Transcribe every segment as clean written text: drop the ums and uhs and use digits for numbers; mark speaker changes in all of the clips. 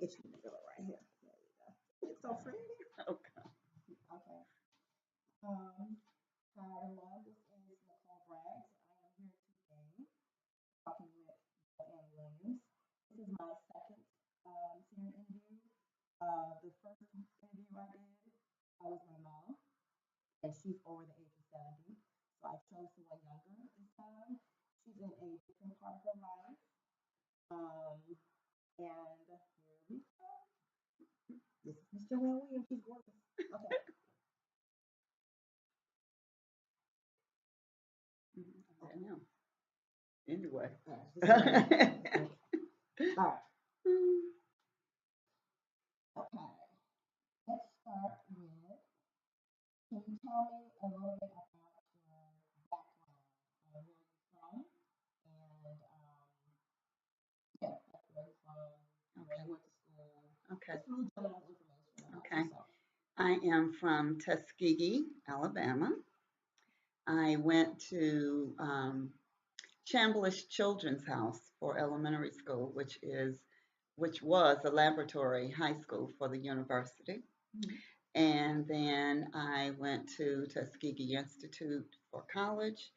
Speaker 1: get you the middle right here. There you go. It's so pretty.
Speaker 2: Okay.
Speaker 1: Okay. Um, Hi everyone. This is Nicole Braggs. I am here today talking with Joanne Williams. This is my second senior interview. The first interview I did, I was my mom, and she's over the age of 70. So I chose someone younger this time. She's in a different part of her life. Um, and here we go. This is Miss Joanne Williams. She's gorgeous. Okay.
Speaker 2: I know. Anyway.
Speaker 1: All right. Okay. Let's start with, can you tell me a little bit about your background, where you're from, and yeah, like where you're from, where you
Speaker 2: Okay.
Speaker 1: went to school,
Speaker 2: Okay.
Speaker 1: just really general information about
Speaker 2: Okay.
Speaker 1: yourself.
Speaker 2: I am from Tuskegee, Alabama. I went to Chambliss Children's House for elementary school, which was a laboratory high school for the university.
Speaker 1: Mhm.
Speaker 2: And then I went to Tuskegee Institute for college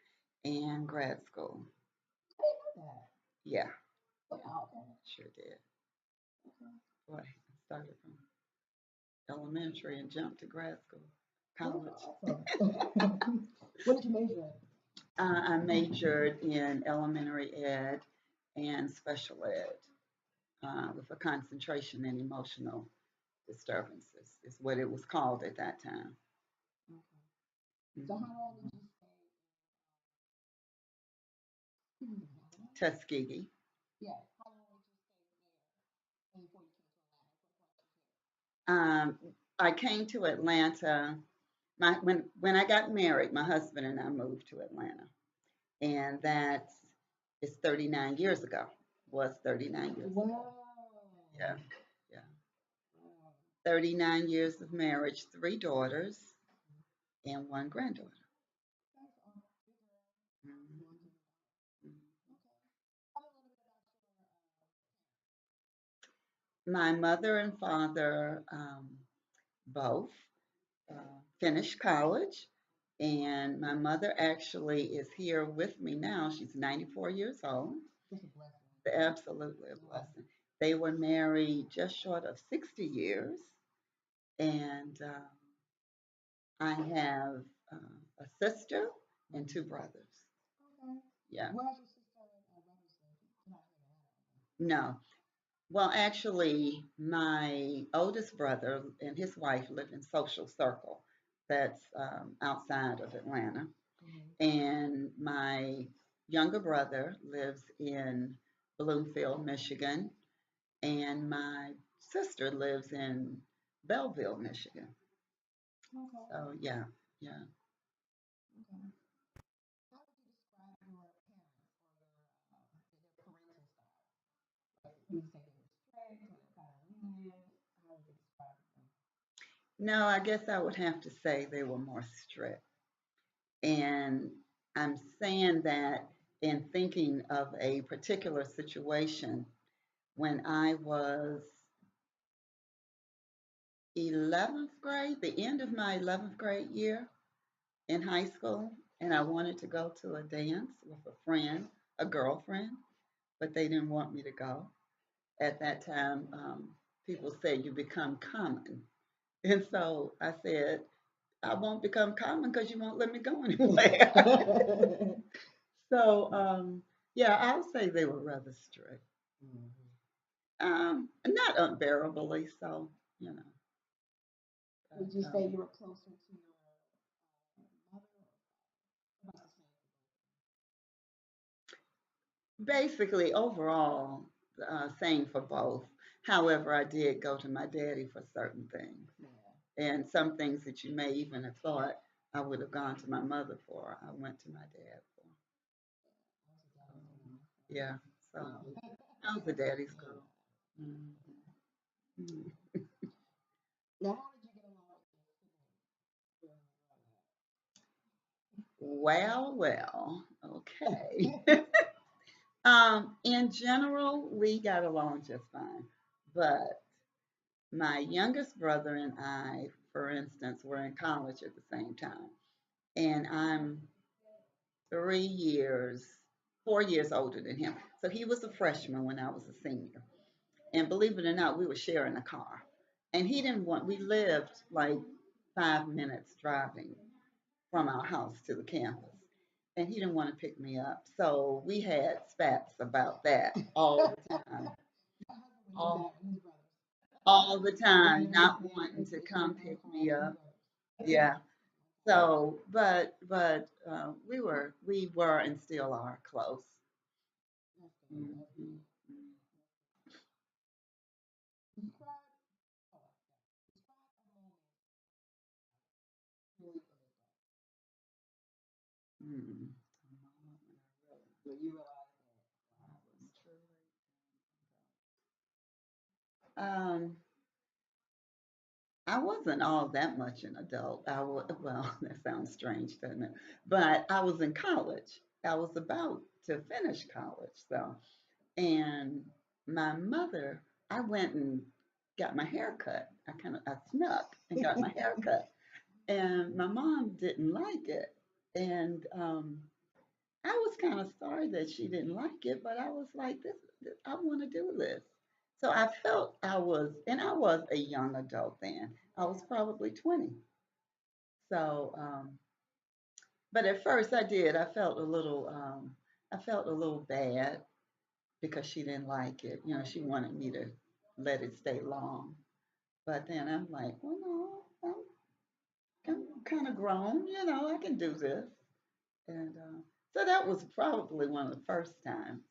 Speaker 2: and grad school.
Speaker 1: I didn't know that.
Speaker 2: Yeah,
Speaker 1: Wow. Okay.
Speaker 2: sure did.
Speaker 1: Okay.
Speaker 2: Boy, I started from elementary and jumped to grad school,
Speaker 1: That's
Speaker 2: college.
Speaker 1: awesome. What did you major in?
Speaker 2: I majored in elementary ed and special ed with a concentration in emotional disturbances, is what it was called at that time.
Speaker 1: Okay. So how
Speaker 2: Mhm.
Speaker 1: long did you stay in?
Speaker 2: Tuskegee.
Speaker 1: Yeah. How long did you stay there before you came to Atlanta? What brought you here?
Speaker 2: Um, I came to Atlanta. When I got married, my husband and I moved to Atlanta, and that is 39 years ago. Was 39 years ago.
Speaker 1: Wow.
Speaker 2: Yeah, yeah.
Speaker 1: Wow.
Speaker 2: 39 years of marriage, three daughters, and one granddaughter.
Speaker 1: That's awesome.
Speaker 2: Mhm,
Speaker 1: One to
Speaker 2: mhm.
Speaker 1: Okay. Tell me a little bit about your
Speaker 2: My mother and father both finished college, and my mother actually is here with me now. She's 94 years old.
Speaker 1: just a blessing.
Speaker 2: Absolutely a
Speaker 1: Yeah.
Speaker 2: blessing. They were married just short of 60 years, and I have a sister and two brothers.
Speaker 1: Okay.
Speaker 2: Yeah,
Speaker 1: Where's your sister and brothers live? You're not here in Atlanta.
Speaker 2: no. Well, actually, my oldest brother and his wife live in Social Circle, that's outside of Atlanta.
Speaker 1: Mm-hmm.
Speaker 2: And my younger brother lives in Bloomfield, Michigan, and my sister lives in Belleville, Michigan.
Speaker 1: Okay.
Speaker 2: So yeah, yeah.
Speaker 1: Okay. How would you describe your parents or their parental style? Like, would you say they were strict or they're kind of lenient? How would you describe them?
Speaker 2: No, I guess I would have to say they were more strict. And I'm saying that in thinking of a particular situation when I was 11th grade, the end of my 11th grade year in high school, and I wanted to go to a dance with a friend, a girlfriend, but they didn't want me to go. At that time, people said you become common. And so I said, I won't become common because you won't let me go anywhere. So, yeah, I'll say they were rather strict.
Speaker 1: Mm-hmm.
Speaker 2: Not unbearably so, you know.
Speaker 1: Would you
Speaker 2: But,
Speaker 1: say you were closer to your mother or about the same
Speaker 2: basically, overall, same for both. However, I did go to my daddy for certain things.
Speaker 1: for both?
Speaker 2: And some things that you may even have thought I would have gone to my mother for, I went to my dad for. Yeah, so
Speaker 1: Yeah.
Speaker 2: I was a daddy's girl. Mhm. Mhm.
Speaker 1: Now, how did you get along with your siblings during
Speaker 2: Well, well, okay. In general, we got along just fine, but My youngest brother and I, for instance, were in college at the same time. And I'm 3 years, 4 years older than him. So he was a freshman when I was a senior. And believe it or not, we were sharing a car. And he didn't want, we lived like 5 minutes driving from our house to the campus. And he didn't want to pick me up. So we had spats about that all the time. All, all the time, not wanting to come pick me up. Yeah. So, but we were and still are close. Mhm. Mm. Um, I wasn't all that much an adult. Well, that sounds strange, doesn't it? But I was in college. I was about to finish college, so. And my mother, I went and got my hair cut. I snuck and got my hair cut. And my mom didn't like it. And I was kind of sorry that she didn't like it, but I was like, I want to do this. So I felt and I was a young adult then. I was probably 20. So, but at first I did. I felt a little bad because she didn't like it. You know, she wanted me to let it stay long. But then I'm like, well, no, I'm kind of grown. You know, I can do this. And so that was probably one of the first times.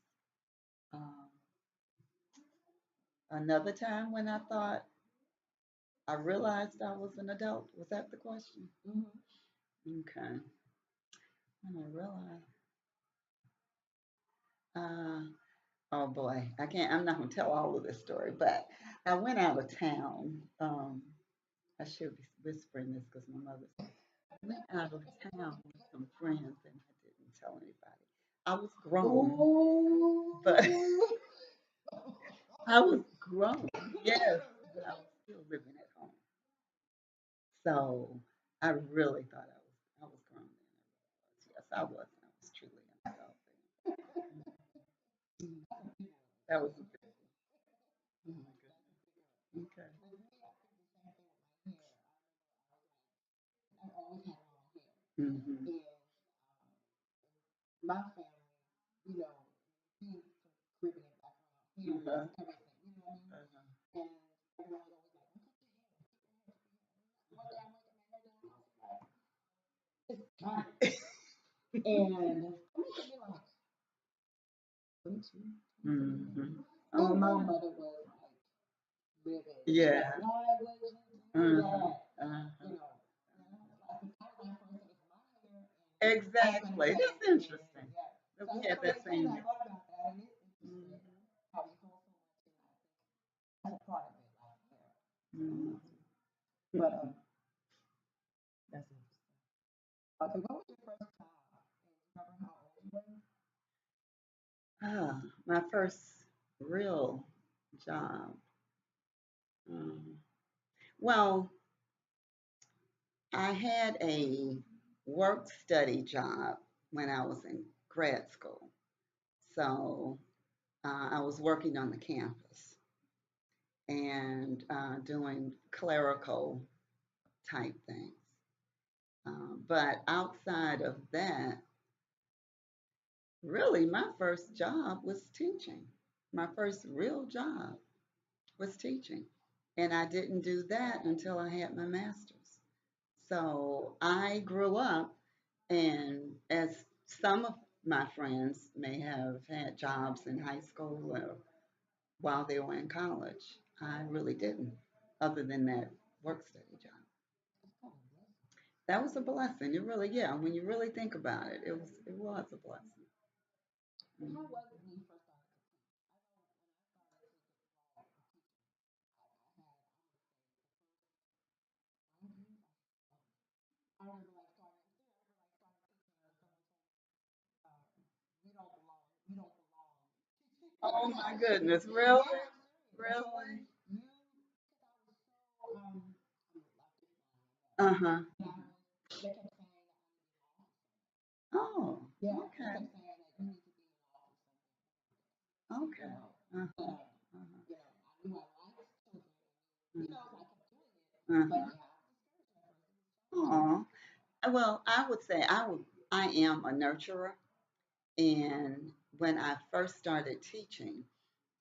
Speaker 2: Um, Another time when I thought I realized I was an adult. Was that the question? Okay. When I realized, uh, oh boy, I'm not going to tell all of this story, but I went out of town. I should be whispering this because my mother went out of town with some friends and I didn't tell anybody. I was grown, but I was grown. Yes, but I was still living at home. So I really thought I was grown then. Yes, I was. I was truly an adult then. That was a big. Oh my goodness. Okay. Mm-hmm. Uh-huh. Mm-hmm. Oh, yeah. Uh-huh. Uh-huh. Exactly. That's interesting. That we had that same. Mhm. Mhm. My first real job. Um, well, I had a work study job when I was in grad school. So I was working on the campus and doing clerical type things. But outside of that, really, my first job was teaching. My first real job was teaching. And I didn't do that until I had my master's. So I grew up, and as some of my friends may have had jobs in high school or while they were in college, I really didn't, other than that work study job. That was a blessing. It really, yeah, when you really think about it, it was a blessing. Mhm. Oh my goodness, really? Really? Uh-huh.
Speaker 1: And they kept saying,
Speaker 2: Oh,
Speaker 1: yeah, they
Speaker 2: okay.
Speaker 1: kept saying that you need to be in the office,
Speaker 2: Okay. Uh-huh.
Speaker 1: but
Speaker 2: Uh-huh.
Speaker 1: I knew I liked children, so I kept doing it. But
Speaker 2: Uh-huh.
Speaker 1: yeah,
Speaker 2: Aw. Well, I would say I am a nurturer, and when I first started teaching,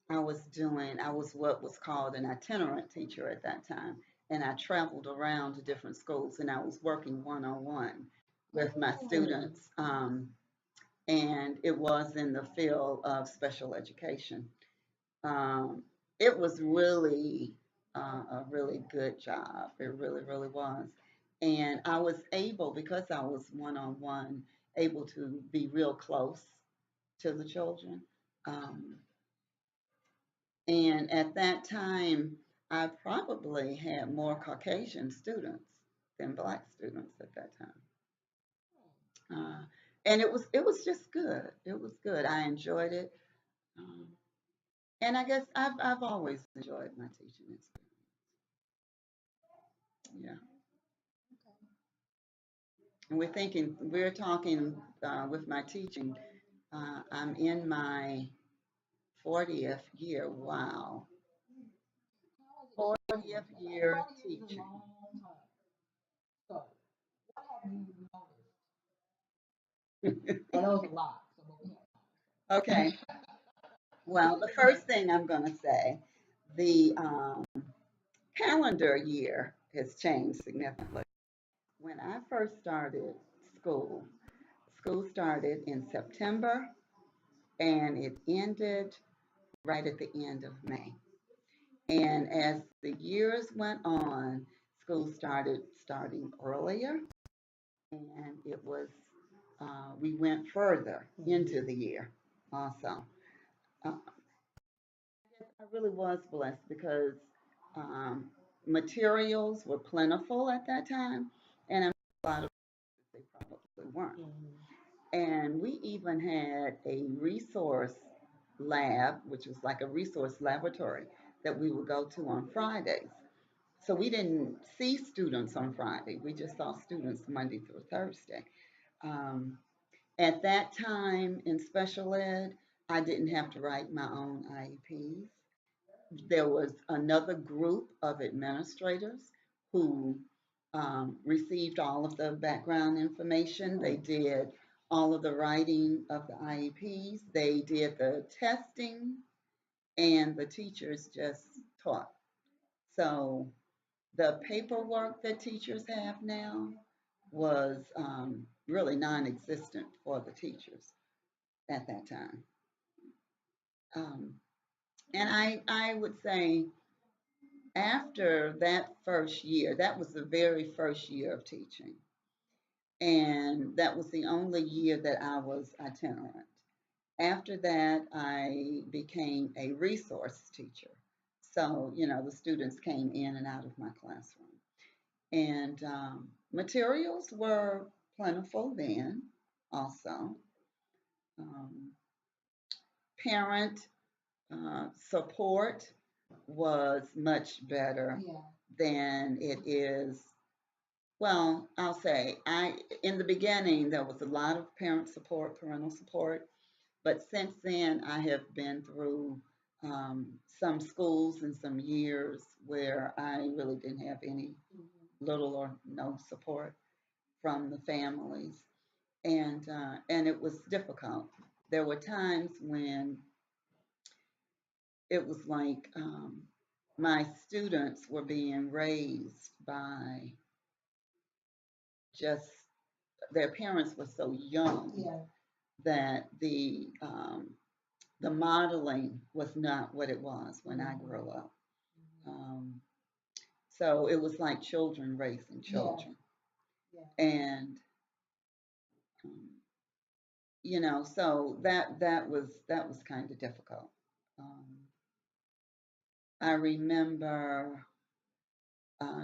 Speaker 2: I was what was called an itinerant teacher at that time, and I traveled around to different schools, and I was working one-on-one with my students, and it was in the field of special education. Um, it was really a really good job. It really, really was. And I was able, because I was one on one, able to be real close to the children. Um, and at that time, I probably had more Caucasian students than Black students at that time. And it was just good. It was good. I enjoyed it. Um, and I guess I've always enjoyed my teaching experience. Yeah. And we're talking with my teaching. I'm in my 40th year. Wow. 40th year
Speaker 1: 40 years is a
Speaker 2: teaching.
Speaker 1: long time. So, what have you noticed? I know it's a lot, so but we
Speaker 2: Okay. Well, the first thing I'm going to say, the calendar year has changed significantly. When I first started school, school started in September and it ended right at the end of May. And as the years went on, school started starting earlier, and we went further into the year also. Uh, I really was blessed because um, materials were plentiful at that time, and a lot of they probably weren't. And we even had a resource lab, which was like a resource laboratory that we would go to on Fridays. So we didn't see students on Friday. We just saw students Monday through Thursday. Um, at that time in special ed, I didn't have to write my own IEPs. There was another group of administrators who received all of the background information. They did all of the writing of the IEPs. They did the testing, and the teachers just taught. So the paperwork that teachers have now was really non-existent for the teachers at that time. Um, and I would say after that first year, that was the very first year of teaching. And that was the only year that I was itinerant. After that, I became a resource teacher. So, the students came in and out of my classroom. And materials were plentiful then also. Um, parent support was much better than it is. Well, I'll say in the beginning there was a lot of parent support, parental support, but since then I have been through some schools and some years where I really didn't have any little or no support from the families, and it was difficult. There were times when it was like my students were being raised by just their parents were so young that the modeling was not what it was when I grew up. Um, so it was like children raising children, and um, so that was kind of difficult. Um, I remember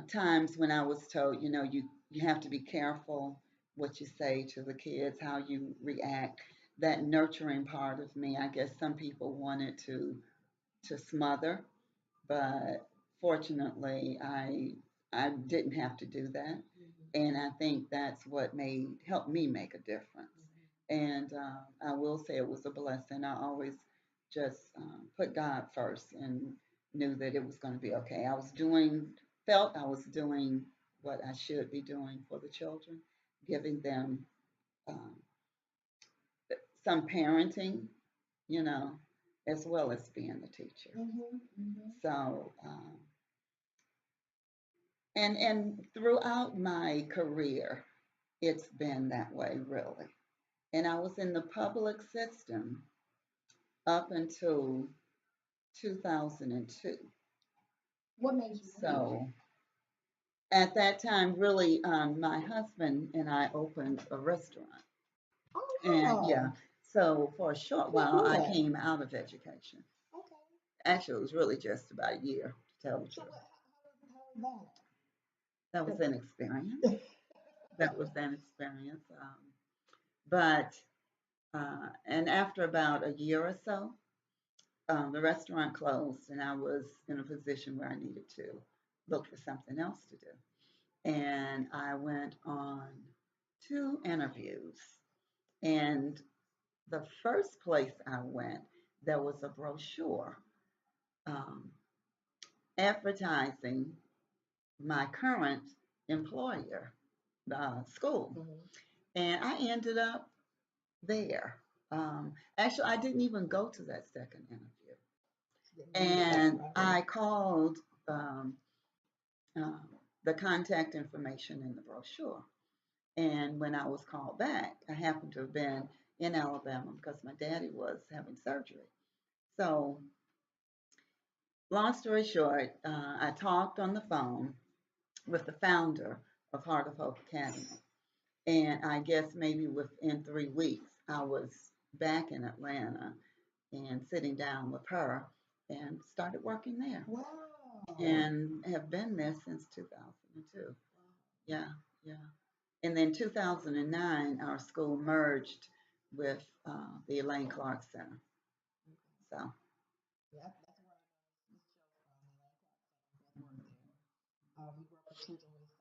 Speaker 2: times when I was told, you have to be careful what you say to the kids, how you react. That nurturing part of me, I guess some people wanted to smother, but fortunately, I didn't have to do that. And I think that's what helped me make a difference. And I will say it was a blessing. I always just put God first and knew that it was going to be okay. Felt I was doing what I should be doing for the children, giving them um, some parenting, you know, as well as being the teacher. So, and throughout my career, it's been that way, really. And I was in the public system up until 2002.
Speaker 1: What made you leave?
Speaker 2: So at that time, really, my husband and I opened a restaurant.
Speaker 1: Oh,
Speaker 2: And yeah,
Speaker 1: wow.
Speaker 2: so for a short
Speaker 1: I didn't
Speaker 2: while,
Speaker 1: know
Speaker 2: I
Speaker 1: that.
Speaker 2: came out of education.
Speaker 1: Okay.
Speaker 2: Actually, it was really just about a year, to tell the
Speaker 1: So
Speaker 2: truth.
Speaker 1: how was
Speaker 2: That was
Speaker 1: that?
Speaker 2: an experience. That was an experience. But and after about a year or so, the restaurant closed, and I was in a position where I needed to look for something else to do. And I went on 2 interviews. And the first place I went, there was a brochure um, advertising my current employer, the school. And I ended up there. Actually, I didn't even go to that second interview. And I called um, uh, the contact information in the brochure. And when I was called back, I happened to have been in Alabama because my daddy was having surgery. So, long story short, I talked on the phone with the founder of Heart of Hope Academy. And I guess maybe within 3 weeks, I was back in Atlanta and sitting down with her and started working there.
Speaker 1: Wow.
Speaker 2: And have been there since 2002. Yeah, yeah. And then 2009, our school merged with the Elaine Clark Center. So,
Speaker 1: Yeah, that's where I know this show from, the Land Clark Center. We work with children with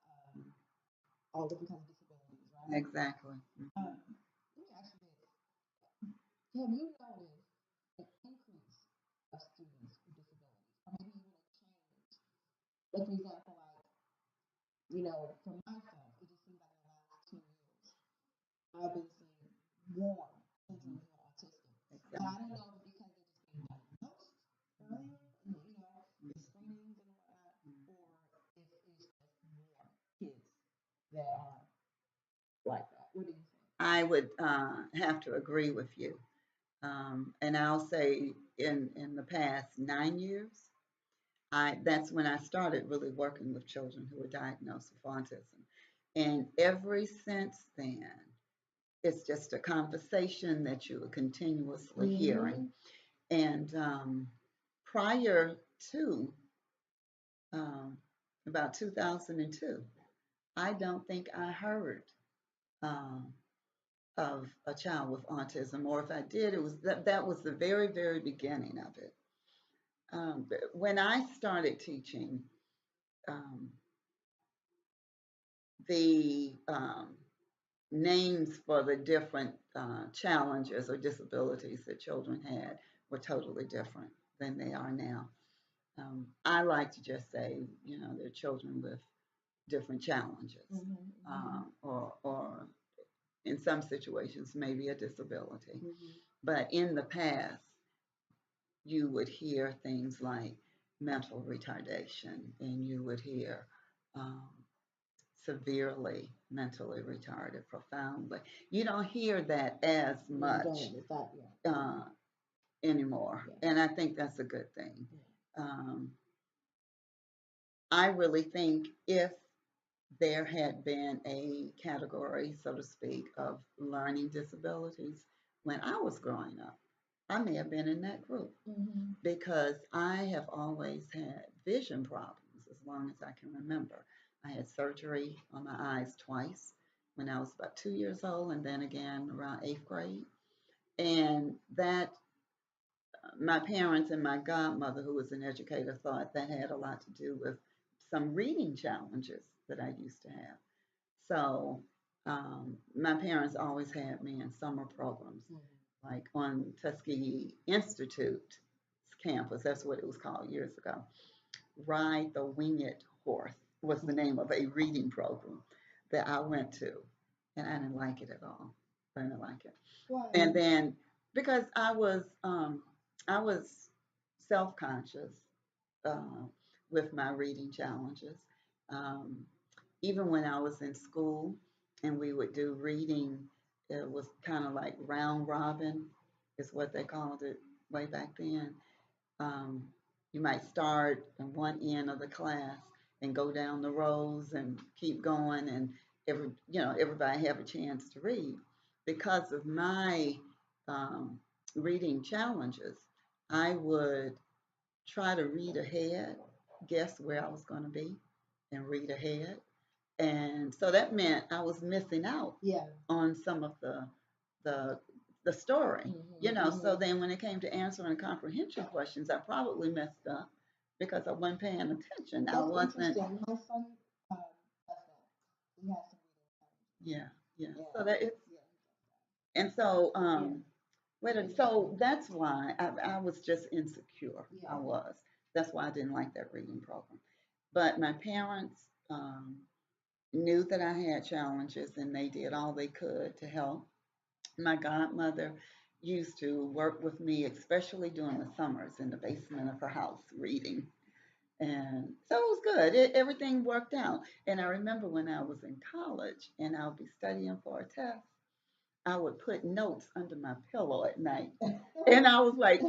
Speaker 1: all different kinds of disabilities, right?
Speaker 2: exactly.
Speaker 1: Let me ask you this. Have you noticed an increase of students with disabilities, or maybe even a change? Like, for example, for myself, it just seems like in the last 10 years, I've been seeing more children who are autistic. And I don't know if it's because they're just being diagnosed earlier, the screenings and whatnot, or if it's just more kids that are like that. What do you think?
Speaker 2: I would have to agree with you. And I'll say in the past 9 years, that's when I started really working with children who were diagnosed with autism. And ever since then, it's just a conversation that you are continuously hearing. And prior to um, about 2002, I don't think I heard um, of a child with autism, or if I did, it was that was the very, very beginning of it. When I started teaching, um, the names for the different challenges or disabilities that children had were totally different than they are now. I like to just say, they're children with different challenges, or in some situations, maybe a disability. But in the past, you would hear things like mental retardation, and you would hear um, severely mentally retarded, profoundly. You don't hear that as much anymore, and I think that's a good thing. Um, I really think if there had been a category, so to speak, of learning disabilities when I was growing up, I may have been in that group because I have always had vision problems as long as I can remember. I had surgery on my eyes twice when I was about 2 years old, and then again around eighth grade. And that my parents and my godmother, who was an educator, thought that had a lot to do with some reading challenges that I used to have. So my parents always had me in summer programs, like on Tuskegee Institute campus. That's what it was called years ago. Ride the Winged Horse was the name of a reading program that I went to, and I didn't like it at all. I didn't like it.
Speaker 1: Why?
Speaker 2: And then because I was self-conscious uh, with my reading challenges. Um, Even when I was in school and we would do reading, it was kind of like round robin, is what they called it way back then. Um, you might start in one end of the class and go down the rows and keep going, and everybody have a chance to read. Because of my um, reading challenges, I would try to read ahead, guess where I was going to be, and read ahead. And so that meant I was missing out
Speaker 1: Yeah.
Speaker 2: on some of the the story, So
Speaker 1: Mhm.
Speaker 2: then when it came to answering comprehension questions, I probably messed up because I wasn't paying attention. I
Speaker 1: That's
Speaker 2: wasn't.
Speaker 1: interesting. My son does that. He has some reading
Speaker 2: Yeah, yeah.
Speaker 1: challenges.
Speaker 2: So that it's
Speaker 1: Yeah.
Speaker 2: and so
Speaker 1: Yeah.
Speaker 2: so that's why I was just insecure.
Speaker 1: Yeah.
Speaker 2: I was. That's why I didn't like that reading program. But my parents knew that I had challenges, and they did all they could to help. My godmother used to work with me, especially during the summers, in the basement of her house reading. And so it was good. Everything worked out. And I remember when I was in college and I'll be studying for a test, I would put notes under my pillow at night. And I was like,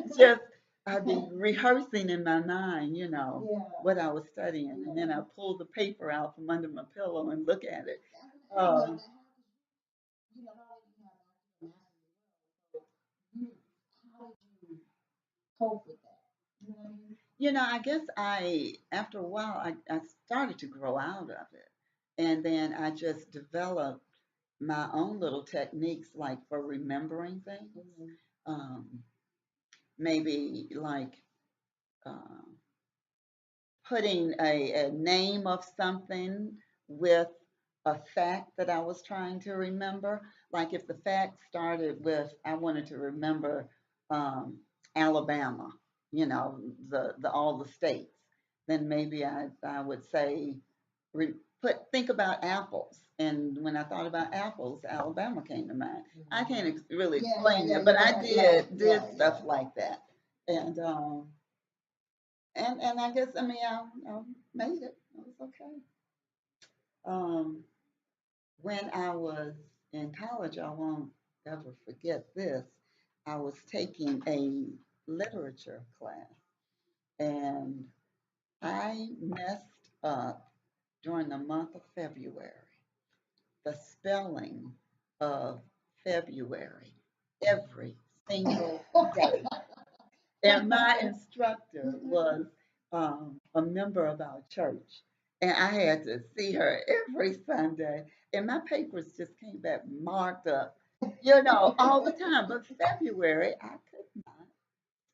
Speaker 2: I'd be rehearsing in my mind,
Speaker 1: Yeah.
Speaker 2: what I was studying. And then I pull the paper out from under my pillow and look at it.
Speaker 1: Um,
Speaker 2: Um,
Speaker 1: you know, not only you have master's as well. So you, how did you cope with that? You know what I mean?
Speaker 2: I guess after a while, I started to grow out of it. And then I just developed my own little techniques, like for remembering things.
Speaker 1: Mhm.
Speaker 2: Um, Maybe like uh, putting a name of something with a fact that I was trying to remember. Like if the fact started with, I wanted to remember um, Alabama, the all the states, then maybe I would say, re, think about apples. And when I thought about apples, Alabama came to mind. I can't really
Speaker 1: Yeah,
Speaker 2: explain
Speaker 1: yeah,
Speaker 2: that, but I
Speaker 1: yeah, yeah,
Speaker 2: did
Speaker 1: yeah,
Speaker 2: stuff
Speaker 1: yeah.
Speaker 2: like that. And and I guess I mean I made it. It was okay. Um, when I was in college, I won't ever forget this. I was taking a literature class, and I messed up during the month of February the spelling of February every single day. And my instructor was a member of our church. And I had to see her every Sunday. And my papers just came back marked up, all the time. But February, I could not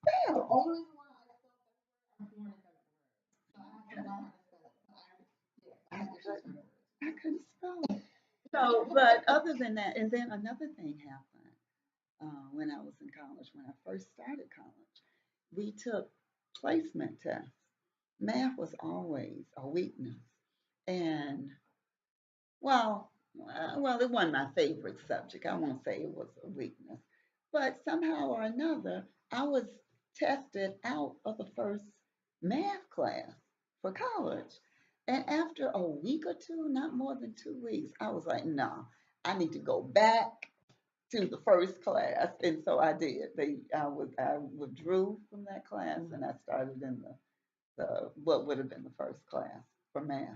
Speaker 1: The
Speaker 2: spell.
Speaker 1: only one I spelled that word, I'm born in February. So I have to learn how to spell it. I
Speaker 2: I
Speaker 1: have issues with
Speaker 2: couldn't.
Speaker 1: words.
Speaker 2: I couldn't spell it. So, but other than that, and then another thing happened when I was in college, when I first started college. We took placement tests. Math was always a weakness. And it wasn't my favorite subject. I won't say it was a weakness. But somehow or another, I was tested out of the first math class for college. And after a week or two, not more than 2 weeks, I was like, no, I need to go back to the first class. And so I did. I withdrew from that class and I started in the what would have been the first class for math.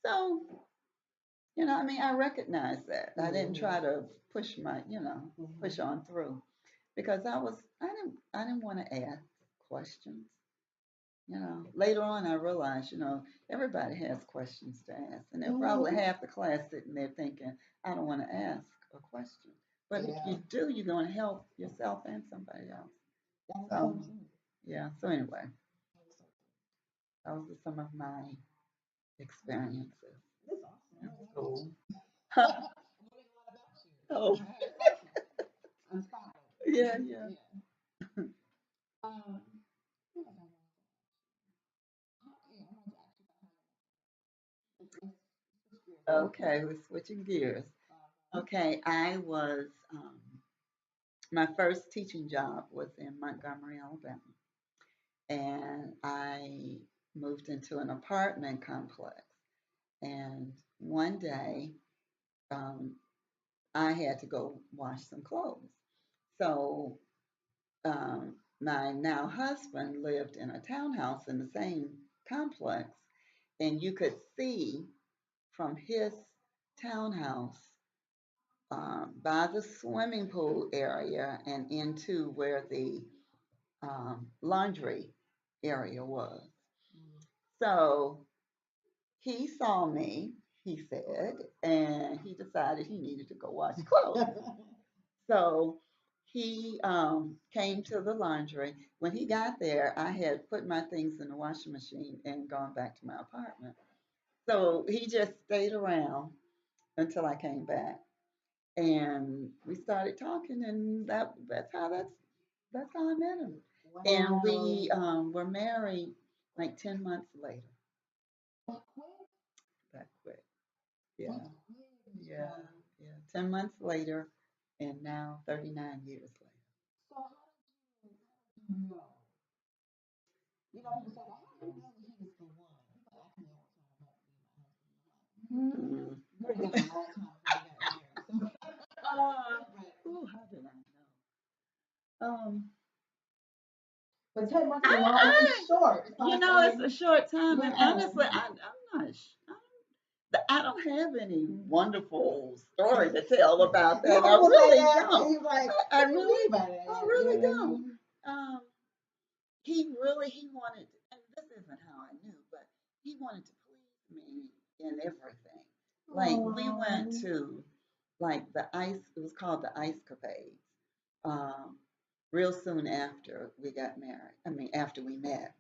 Speaker 2: So, I mean, I recognize that. I didn't try to push push on through because I didn't want to ask questions. Later on I realized, everybody has questions to ask, and they're probably half the class sitting there thinking, I don't want to ask a question. But if
Speaker 1: Yeah.
Speaker 2: you do, you're going to help yourself and somebody else.
Speaker 1: That is
Speaker 2: So,
Speaker 1: so true.
Speaker 2: yeah. So anyway,
Speaker 1: That is so true.
Speaker 2: those are some of my experiences
Speaker 1: That's
Speaker 2: in
Speaker 1: awesome.
Speaker 2: school. Oh,
Speaker 1: I'm sorry.
Speaker 2: yeah, yeah.
Speaker 1: Yeah. Um, what was I going to say? Yeah, I wanted to ask you about how let's switch gears.
Speaker 2: Okay, we're switching gears. Okay, my first teaching job was in Montgomery, Alabama, and I moved into an apartment complex. And one day, um, I had to go wash some clothes. So my now husband lived in a townhouse in the same complex, and you could see from his townhouse by the swimming pool area and into where the laundry area was. So he saw me, he said, and he decided he needed to go wash clothes. So he came to the laundry. When he got there, I had put my things in the washing machine and gone back to my apartment. So he just stayed around until I came back, and we started talking, and that's how I met him. And we were married like 10 months later.
Speaker 1: That quick?
Speaker 2: That quick, yeah,
Speaker 1: That's quick.
Speaker 2: yeah, yeah. 10 months later, and now 39 years later.
Speaker 1: So how did you know? You know, people say, well, how do you know that he was the one? People ask me all the time about being my husband. I'm like, we're together a long time before we got married.
Speaker 2: Ooh, how did I know?
Speaker 1: But 10 months is a long,
Speaker 2: I,
Speaker 1: it's short. It's
Speaker 2: you
Speaker 1: like
Speaker 2: know, it's a short time, and
Speaker 1: yeah.
Speaker 2: honestly, I'm not. I don't have any wonderful story to tell about
Speaker 1: You
Speaker 2: that. I
Speaker 1: almost say
Speaker 2: really
Speaker 1: that,
Speaker 2: don't.
Speaker 1: he's like,
Speaker 2: I
Speaker 1: what do you
Speaker 2: really,
Speaker 1: mean by that?
Speaker 2: I really
Speaker 1: Yeah.
Speaker 2: don't. Um, he wanted, and this isn't how I knew, but he wanted to please me in everything. Like we went
Speaker 1: Aw.
Speaker 2: to like the ice. It was called the Ice Capades. Um, real soon after we got married. I mean, after we met,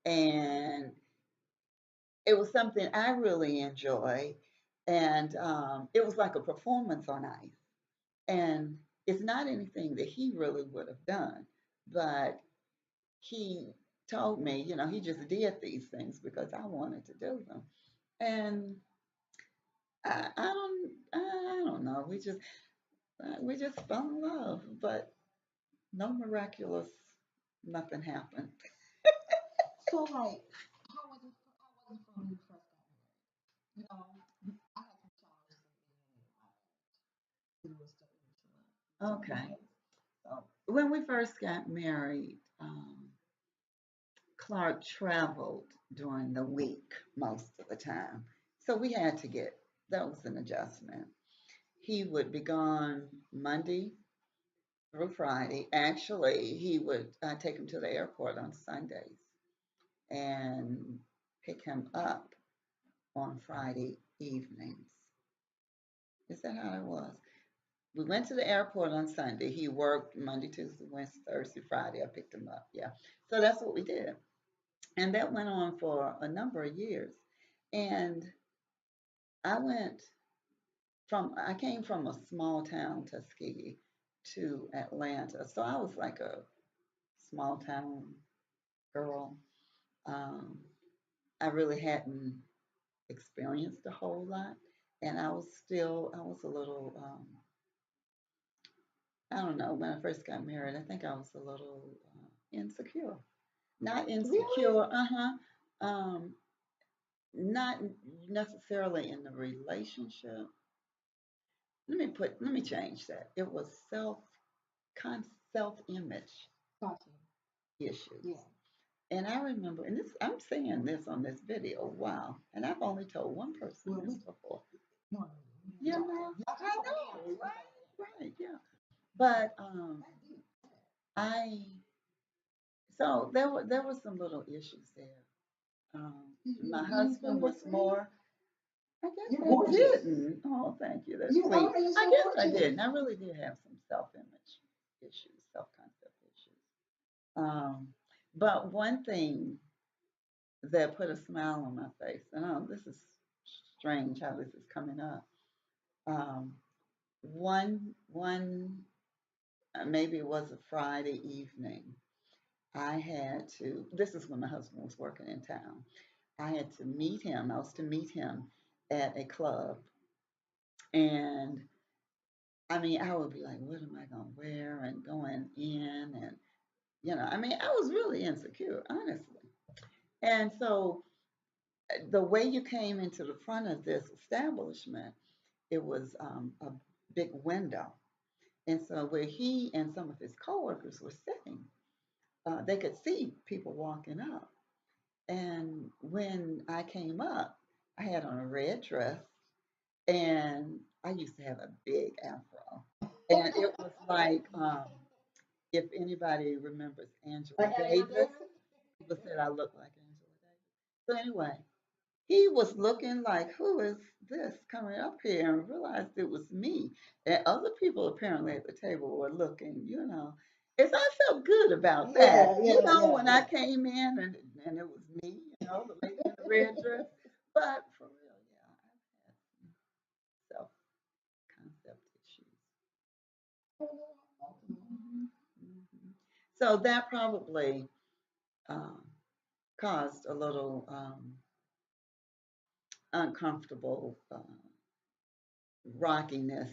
Speaker 2: and it was something I really enjoyed, and it was like a performance on ice. And it's not anything that he really would have done, but he told me, you know, he just did these things because I wanted to do them. And I don't know. We just fell in love, but no miraculous, nothing happened.
Speaker 1: So like, how was it for when you first got married? You know, I had some challenges in the beginning of my marriage. It was still in
Speaker 2: Okay. So when we first got married, Clark traveled during the week most of the time. So we had to get, that was an adjustment. He would be gone Monday through Friday. Actually, he would take him to the airport on Sundays and pick him up on Friday evenings. Is that how it was? We went to the airport on Sunday. He worked Monday, Tuesday, Wednesday, Thursday, Friday. I picked him up. Yeah. So that's what we did. And that went on for a number of years. And I went I came from a small town, Tuskegee, to Atlanta. So I was like a small town girl. Um, I really hadn't experienced a whole lot. And I was a little, I don't know, when I first got married, I think I was a little insecure. Not
Speaker 1: Really?
Speaker 2: insecure, um, not necessarily in the relationship. Let me change that. It was self image
Speaker 1: Gotcha.
Speaker 2: issues.
Speaker 1: Yeah.
Speaker 2: And I remember, and this I'm saying this on this video. Wow. And I've only told one person
Speaker 1: Well,
Speaker 2: this before.
Speaker 1: no,
Speaker 2: You
Speaker 1: y'all,
Speaker 2: know,
Speaker 1: y'all
Speaker 2: I
Speaker 1: keep
Speaker 2: know,
Speaker 1: on
Speaker 2: right, yeah. But I there were some little issues there. My husband was more. I guess
Speaker 1: You're
Speaker 2: I
Speaker 1: gorgeous.
Speaker 2: didn't. Oh, thank you. That's
Speaker 1: You
Speaker 2: sweet.
Speaker 1: are. You're
Speaker 2: I
Speaker 1: so
Speaker 2: guess I
Speaker 1: gorgeous.
Speaker 2: didn't. I really did have some self-image issues, self-concept issues. But one thing that put a smile on my face, and this is strange how this is coming up. Um, one maybe it was a Friday evening. I had to. This is when my husband was working in town. I had to meet him. I was to meet him at a club, and I mean, I would be like, what am I gonna wear? And going in, and I mean, I was really insecure, honestly. And so the way you came into the front of this establishment, it was a big window. And so where he and some of his coworkers were sitting, they could see people walking up. And when I came up, I had on a red dress and I used to have a big afro. And it was like, if anybody remembers Angela
Speaker 1: Like Angela
Speaker 2: Davis,
Speaker 1: Davis?
Speaker 2: people said I look like Angela Davis. So anyway, he was looking like, who is this coming up here? And realized it was me. And other people apparently at the table were looking, As I felt good about that.
Speaker 1: Yeah, yeah, yeah,
Speaker 2: When I
Speaker 1: yeah.
Speaker 2: came in and it was me, the lady in the red dress. But for real, yeah, I've had some self-concept issues. Mhm, mhm. So that probably um, caused a little uncomfortable rockiness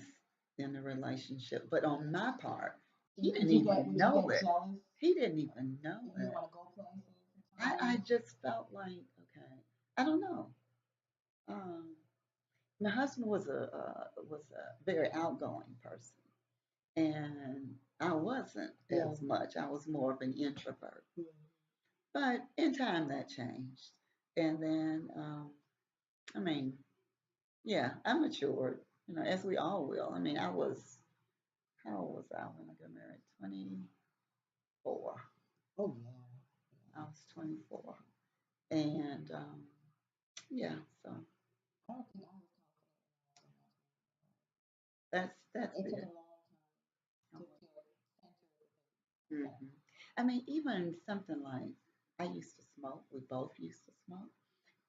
Speaker 2: in the relationship. But on my part, he didn't even
Speaker 1: Did you
Speaker 2: know
Speaker 1: get
Speaker 2: it.
Speaker 1: jealous?
Speaker 2: He didn't even know
Speaker 1: You didn't
Speaker 2: it.
Speaker 1: want to go places
Speaker 2: I
Speaker 1: sometimes?
Speaker 2: just felt like, okay, I don't know. Um, my husband was a very outgoing person, and I wasn't
Speaker 1: Yeah.
Speaker 2: as much. I was more of an introvert.
Speaker 1: Yeah.
Speaker 2: But in time, that changed, and then I mean, yeah, I matured. As we all will. I mean, I was how old was I when I got married? 24.
Speaker 1: Oh yeah.
Speaker 2: I was 24, and yeah, so
Speaker 1: I don't think I was
Speaker 2: that's
Speaker 1: confident. It took
Speaker 2: it.
Speaker 1: a long time to feel centered.
Speaker 2: Hmm. I mean, even something like I used to smoke. We both used to smoke,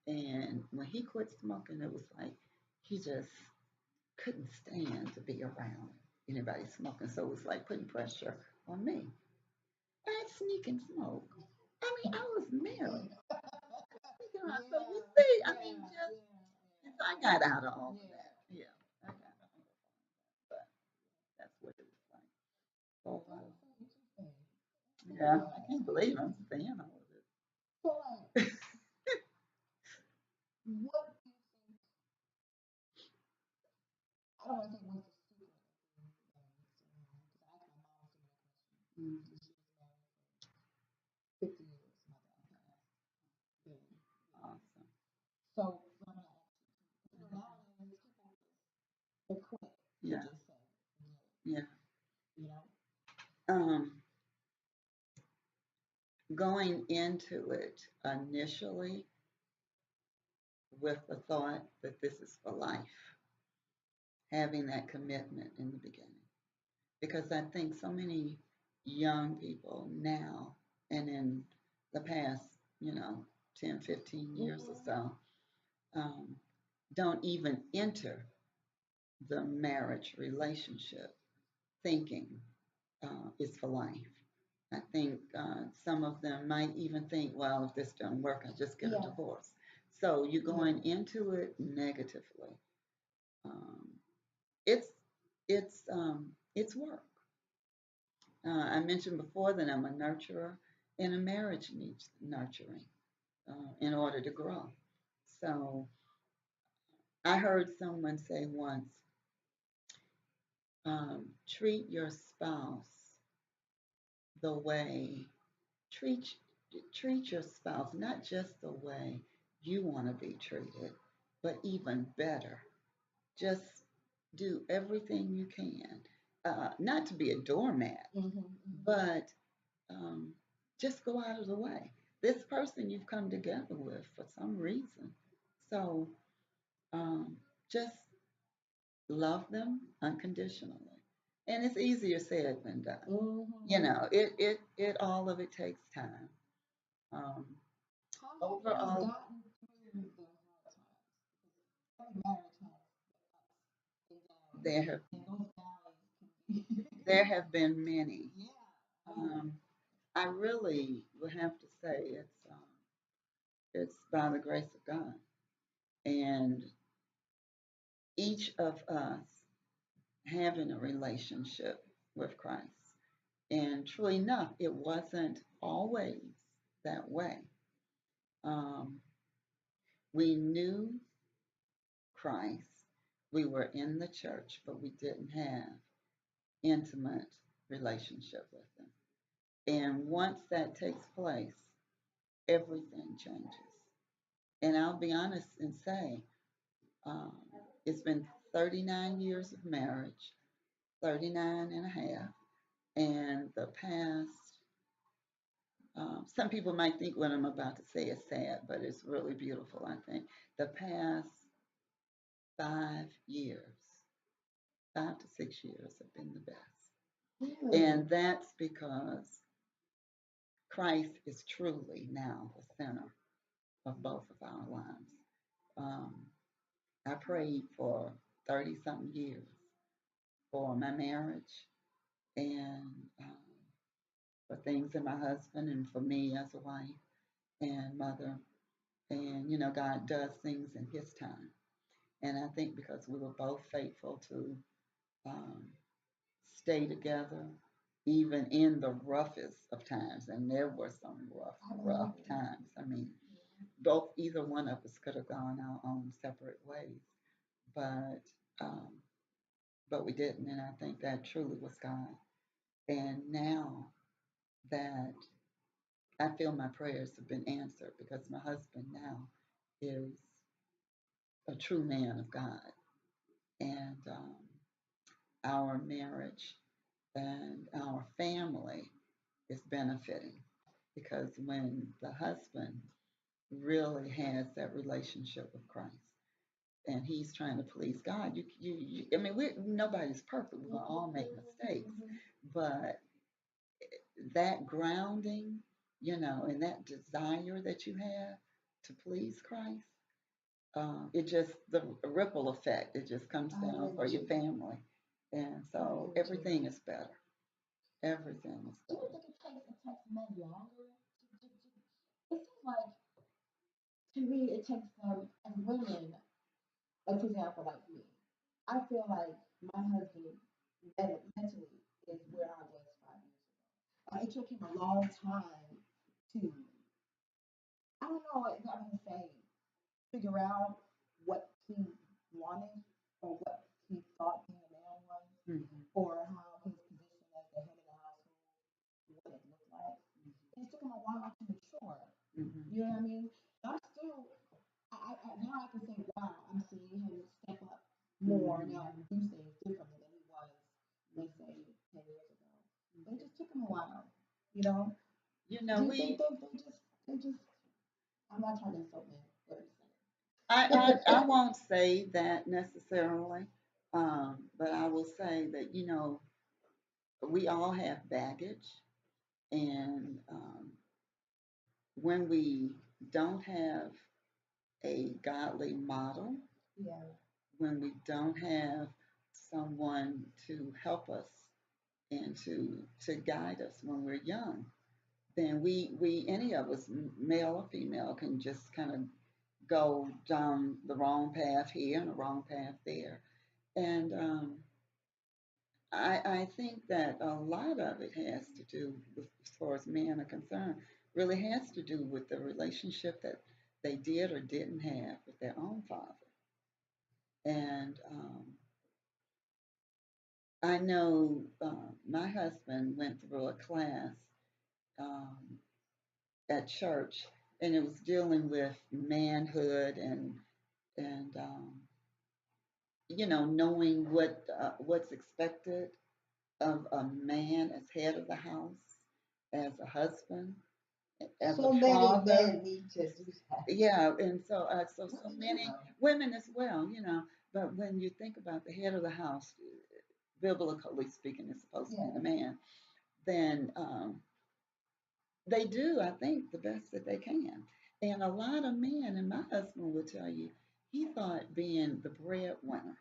Speaker 2: and when he quit smoking, it was like he just couldn't stand to be around anybody smoking. So it was like putting pressure on me. I'd sneak and smoke. I mean, I was married. So you see, I mean, just as I got out of all of that, yeah, I got out of all of that, but that's what it was like. So, yeah, I can't believe I'm saying all of this.
Speaker 1: So, what do you think? I don't want to say what's the secret of being married so long because I asked my mom a similar question.
Speaker 2: Mhm.
Speaker 1: She was married for 50 years. My dad passed. Then,
Speaker 2: Awesome.
Speaker 1: so I'm gonna ask you, nowadays people they quit. They
Speaker 2: Yeah,
Speaker 1: just say,
Speaker 2: yeah.
Speaker 1: you know.
Speaker 2: Um, Going into it initially with the thought that this is for life, having that commitment in the beginning. Because I think so many young people now and in the past, 10, 15 years or
Speaker 1: Mm-hmm.
Speaker 2: so, um, don't even enter the marriage relationship thinking it's for life. I think some of them might even think, well, if this doesn't work, I'll just get a
Speaker 1: Yeah.
Speaker 2: divorce. So you're
Speaker 1: Yeah.
Speaker 2: going into it negatively. Um, it's it's work. I mentioned before that I'm a nurturer, and a marriage needs nurturing in order to grow. So I heard someone say once, treat your spouse the way treat treat your spouse not just the way you want to be treated, but even better. Just do everything you can, not to be a doormat,
Speaker 1: Mm-hmm. Mm-hmm.
Speaker 2: but um, just go out of the way. This person you've come together with for some reason. So um, just love them unconditionally. And it's easier said than done.
Speaker 1: Mm-hmm.
Speaker 2: It all of it takes time. Um,
Speaker 1: How have you
Speaker 2: Overall,
Speaker 1: gotten through the hard times? Because every marriage has the ups and
Speaker 2: there have
Speaker 1: And those valleys can be,
Speaker 2: there have been many.
Speaker 1: yeah.
Speaker 2: Um, I really would have to say it's by the grace of God, and each of us having a relationship with Christ. And true enough, it wasn't always that way. Um, we knew Christ, we were in the church, but we didn't have intimate relationship with Him. And once that takes place, everything changes. And I'll be honest and say, um, it's been 39 years of marriage, 39 and a half, and the past, some people might think what I'm about to say is sad, but it's really beautiful, I think. The past 5 years, 5 to 6 years have been the best. And that's because Christ is truly now the center of both of our lives. Um, I prayed for 30 something years for my marriage and for things in my husband and for me as a wife and mother. And, God does things in His time. And I think because we were both faithful to um, stay together, even in the roughest of times, and there were some rough times. I mean, both either one of us could have gone our own separate ways, but um, but we didn't, and I think that truly was God. And now that I feel my prayers have been answered because my husband now is a true man of God, and our marriage and our family is benefiting because when the husband really has that relationship with Christ and he's trying to please God, I mean, nobody's perfect. We're gonna all make mistakes, but that grounding, and that desire that you have to please Christ, it just the ripple effect. It just comes down for your family, and so everything is better. Everything is
Speaker 1: Do you
Speaker 2: better.
Speaker 1: think it takes men longer? It seems like to me it takes them as women. Like for example, like me, I feel like my husband mentally is where I was 5 years ago. It took him a long time to, I don't know what I'm gonna say, figure out what he wanted or what he thought being a man was,
Speaker 2: Hmm.
Speaker 1: or how his position as the head of the household, what it looked like. It took him a while to mature.
Speaker 2: Hmm.
Speaker 1: You know what I mean? I'm still, now I can say, wow, I'm seeing him step up more
Speaker 2: Hmm.
Speaker 1: now and do things differently than he was, let's say, 10 years ago. But it just took him a while, you know?
Speaker 2: You
Speaker 1: Do
Speaker 2: know,
Speaker 1: you think they just, I'm not trying to insult men, but
Speaker 2: I won't say that necessarily, but I will say that, we all have baggage, and when we don't have a godly model,
Speaker 1: yeah.
Speaker 2: when we don't have someone to help us and to guide us when we're young, then we any of us, male or female, can just kind of go down the wrong path here and the wrong path there. And I think that a lot of it has to do with, as far as men are concerned, really has to do with the relationship that they did or didn't have with their own father. And I know my husband went through a class um, at church, and it was dealing with manhood and knowing what's expected of a man as head of the house, as a husband, as
Speaker 1: So
Speaker 2: a
Speaker 1: many
Speaker 2: father.
Speaker 1: men need to do that.
Speaker 2: Yeah, and so
Speaker 1: Women
Speaker 2: many
Speaker 1: too.
Speaker 2: women as well. But when you think about the head of the house, biblically speaking, is supposed to be
Speaker 1: Yeah.
Speaker 2: the man. Then they do, I think, the best that they can. And a lot of men, and my husband will tell you, he thought being the breadwinner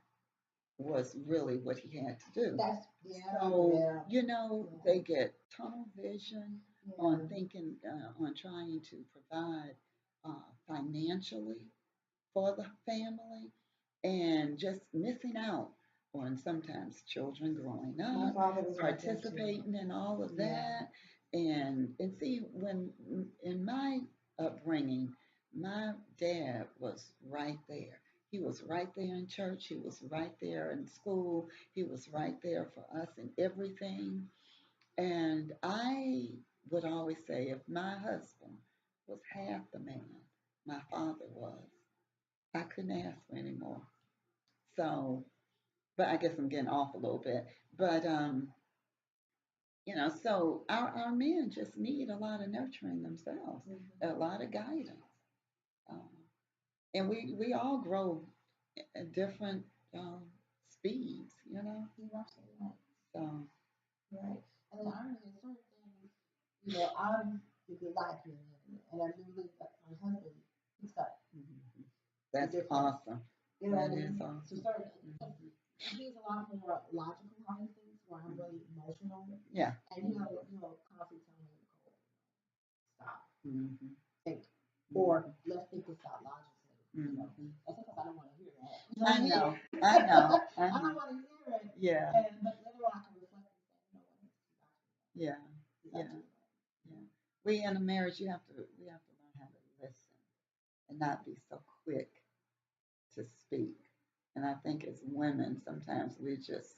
Speaker 2: was really what he had to do.
Speaker 1: That's yeah,
Speaker 2: So,
Speaker 1: yeah, yeah,
Speaker 2: they get tunnel vision
Speaker 1: yeah.
Speaker 2: on thinking, on trying to provide financially for the family and just missing out on sometimes children growing
Speaker 1: My
Speaker 2: up,
Speaker 1: father was like that too.
Speaker 2: participating in all of
Speaker 1: Yeah.
Speaker 2: that. And see, when in my upbringing, my dad was right there. He was right there in church. He was right there in school. He was right there for us in everything. And I would always say if my husband was half the man my father was, I couldn't ask for any more. So, but I guess I'm getting off a little bit. But so our men just need a lot of nurturing themselves, a
Speaker 1: Mhm.
Speaker 2: lot of guidance, um, and we all grow at different speeds, you know.
Speaker 1: You're absolutely right.
Speaker 2: So,
Speaker 1: Right. And then I mean, certain things, I'm the good life here, and I believe that my husband, he's got
Speaker 2: mhm.
Speaker 1: the
Speaker 2: That's
Speaker 1: difference.
Speaker 2: awesome.
Speaker 1: You know what
Speaker 2: That
Speaker 1: I
Speaker 2: is
Speaker 1: mean? So
Speaker 2: awesome.
Speaker 1: certain, because
Speaker 2: Hmm.
Speaker 1: he's a lot more logical how he thinks, where I'm
Speaker 2: Hmm.
Speaker 1: really emotional,
Speaker 2: Yeah.
Speaker 1: and he'll constantly tell me, Nicole, stop,
Speaker 2: Hmm.
Speaker 1: think, or
Speaker 2: Hmm.
Speaker 1: let's think this out logically.
Speaker 2: Hmm.
Speaker 1: That's because I don't want to hear that. You know what
Speaker 2: I
Speaker 1: I mean?
Speaker 2: know. I know. I
Speaker 1: I don't
Speaker 2: know.
Speaker 1: want to hear it,
Speaker 2: Yeah.
Speaker 1: but later on I can reflect and say, you know what,
Speaker 2: Yeah.
Speaker 1: he's
Speaker 2: Yeah.
Speaker 1: actually right.
Speaker 2: Yeah. We in a marriage, we have to learn how to listen and not be so quick to speak. And I think as women, sometimes we just,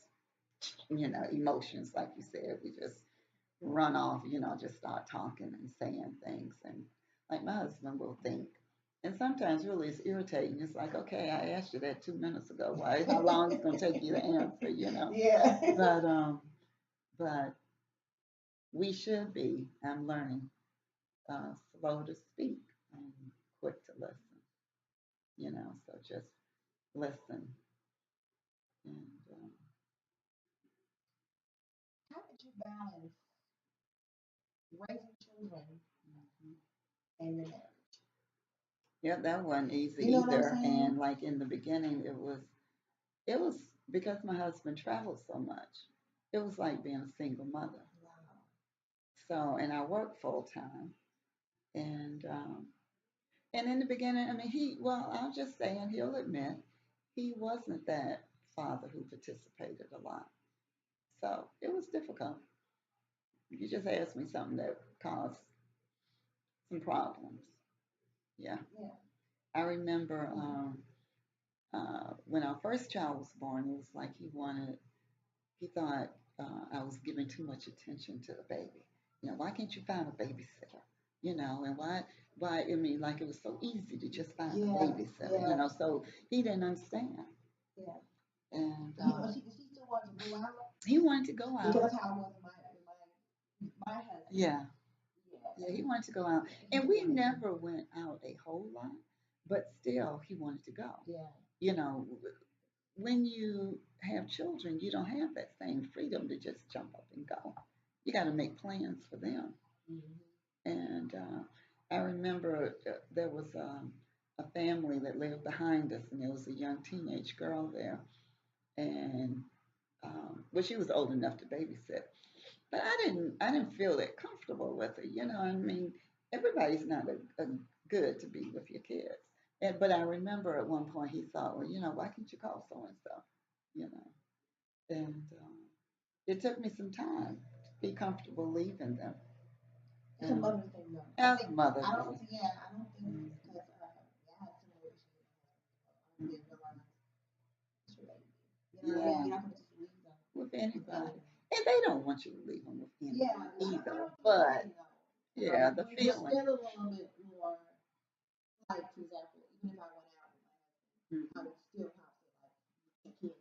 Speaker 2: emotions, like you said, we just run off, just start talking and saying things. And like my husband will think. And sometimes really it's irritating. It's like, okay, I asked you that 2 minutes ago. Why? How long it's gonna take you to answer?
Speaker 1: Yeah.
Speaker 2: But we should be. I'm learning slow to speak and quick to listen. So just listen and
Speaker 1: How did you balance raising children
Speaker 2: mhm.
Speaker 1: and your marriage?
Speaker 2: Yeah, that wasn't easy
Speaker 1: You know what I'm
Speaker 2: either.
Speaker 1: saying?
Speaker 2: And like in the beginning, it was because my husband traveled so much. It was like being a single mother.
Speaker 1: Wow.
Speaker 2: So, and I worked full time, and in the beginning, I mean, I'll just say, and he'll admit, he wasn't that father who participated a lot. So it was difficult. You just asked me something that caused some problems. Yeah,
Speaker 1: Yeah.
Speaker 2: I remember when our first child was born, it was like he thought I was giving too much attention to the baby. Why can't you find a babysitter? And I mean, like it was so easy to just find a
Speaker 1: Yeah.
Speaker 2: babysitter,
Speaker 1: Yeah.
Speaker 2: so he didn't understand.
Speaker 1: Yeah.
Speaker 2: And
Speaker 1: He still wants to go out
Speaker 2: he wanted to go
Speaker 1: because
Speaker 2: out.
Speaker 1: that's how it was my husband.
Speaker 2: Yeah,
Speaker 1: Yeah.
Speaker 2: yeah, he wanted to go out.
Speaker 1: Yeah. He
Speaker 2: And
Speaker 1: did
Speaker 2: we
Speaker 1: want to.
Speaker 2: never went out a whole lot, but still, he wanted to go.
Speaker 1: Yeah.
Speaker 2: You know, when you have children, you don't have that same freedom to just jump up and go. You got to make plans for them.
Speaker 1: Hmm.
Speaker 2: And I remember there was a family that lived behind us, and there was a young teenage girl there, and well, she was old enough to babysit, but I didn't feel that comfortable with her. I mean, everybody's not a good to be with your kids. But I remember at one point he thought, well, why can't you call so and so? You know, and it took me some time to be comfortable leaving them.
Speaker 1: It's a
Speaker 2: And
Speaker 1: mother thing, though. I
Speaker 2: as
Speaker 1: think
Speaker 2: a mother
Speaker 1: I don't.
Speaker 2: thing.
Speaker 1: Yeah, I don't think
Speaker 2: Mm-hmm.
Speaker 1: it's because I had similar issues. I didn't realize it's related. You know what I mean?
Speaker 2: Yeah,
Speaker 1: You're not gonna just leave them
Speaker 2: with
Speaker 1: with
Speaker 2: anybody.
Speaker 1: anyone.
Speaker 2: And they don't want you to leave them with
Speaker 1: Yeah,
Speaker 2: anyone
Speaker 1: I
Speaker 2: either.
Speaker 1: don't think
Speaker 2: But
Speaker 1: men though.
Speaker 2: yeah, the
Speaker 1: We're
Speaker 2: feeling.
Speaker 1: still a little bit more like, for example, even if I went out with my husband, I
Speaker 2: Mhm.
Speaker 1: would still constantly like check in,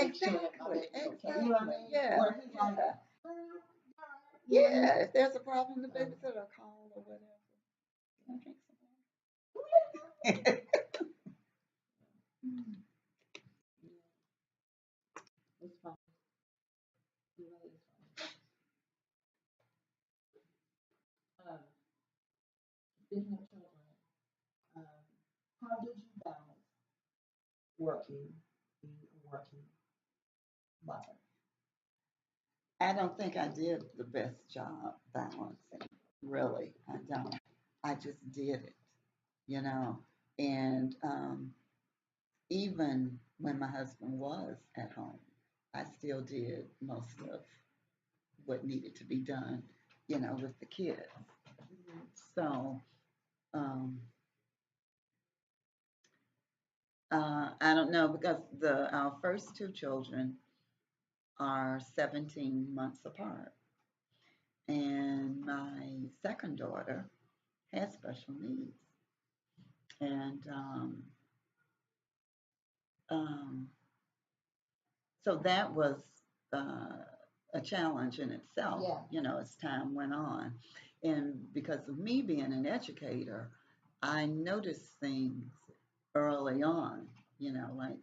Speaker 1: make sure that my
Speaker 2: Exactly,
Speaker 1: baby's okay. You know what I
Speaker 2: exactly.
Speaker 1: mean?
Speaker 2: Yeah,
Speaker 1: Where he's like,
Speaker 2: yeah.
Speaker 1: girl, you know what I mean?
Speaker 2: Yeah, if there's a problem, the
Speaker 1: So,
Speaker 2: babysitter call or whatever. Can I drink some
Speaker 1: yeah,
Speaker 2: water? Mm.
Speaker 1: it's fun. It really is fun. Um, Speaking of children, um, how did you balance working, being a working mother?
Speaker 2: I don't think I did the best job balancing, really. I don't. I just did it, you know. And even when my husband was at home, I still did most of what needed to be done, with the kids.
Speaker 1: Mhm.
Speaker 2: So um, I don't know because the our first two children are 17 months apart, and my second daughter has special needs, and um, so that was uh, a challenge in itself,
Speaker 1: Yeah.
Speaker 2: as time went on. And because of me being an educator, I noticed things early on, like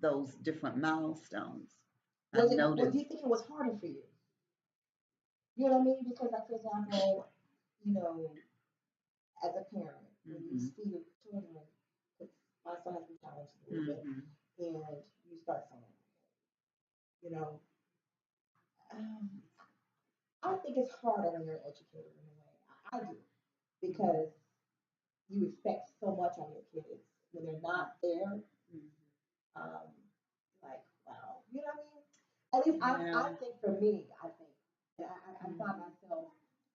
Speaker 2: those different milestones. I
Speaker 1: Do
Speaker 2: noticed,
Speaker 1: you think it was harder for you? You know what I mean? Because, like, for example, you know, as a parent, when you
Speaker 2: hmm
Speaker 1: see your children, 'cause my son has been challenged a little bit,
Speaker 2: hmm
Speaker 1: and you start saying, you know, um, I think it's harder when you're an educator in a way. I do because you expect so much on your kids when they're not there. Um, like, wow, you know what I mean? At least I
Speaker 2: yeah,
Speaker 1: think for me, I think that I find
Speaker 2: hmm
Speaker 1: myself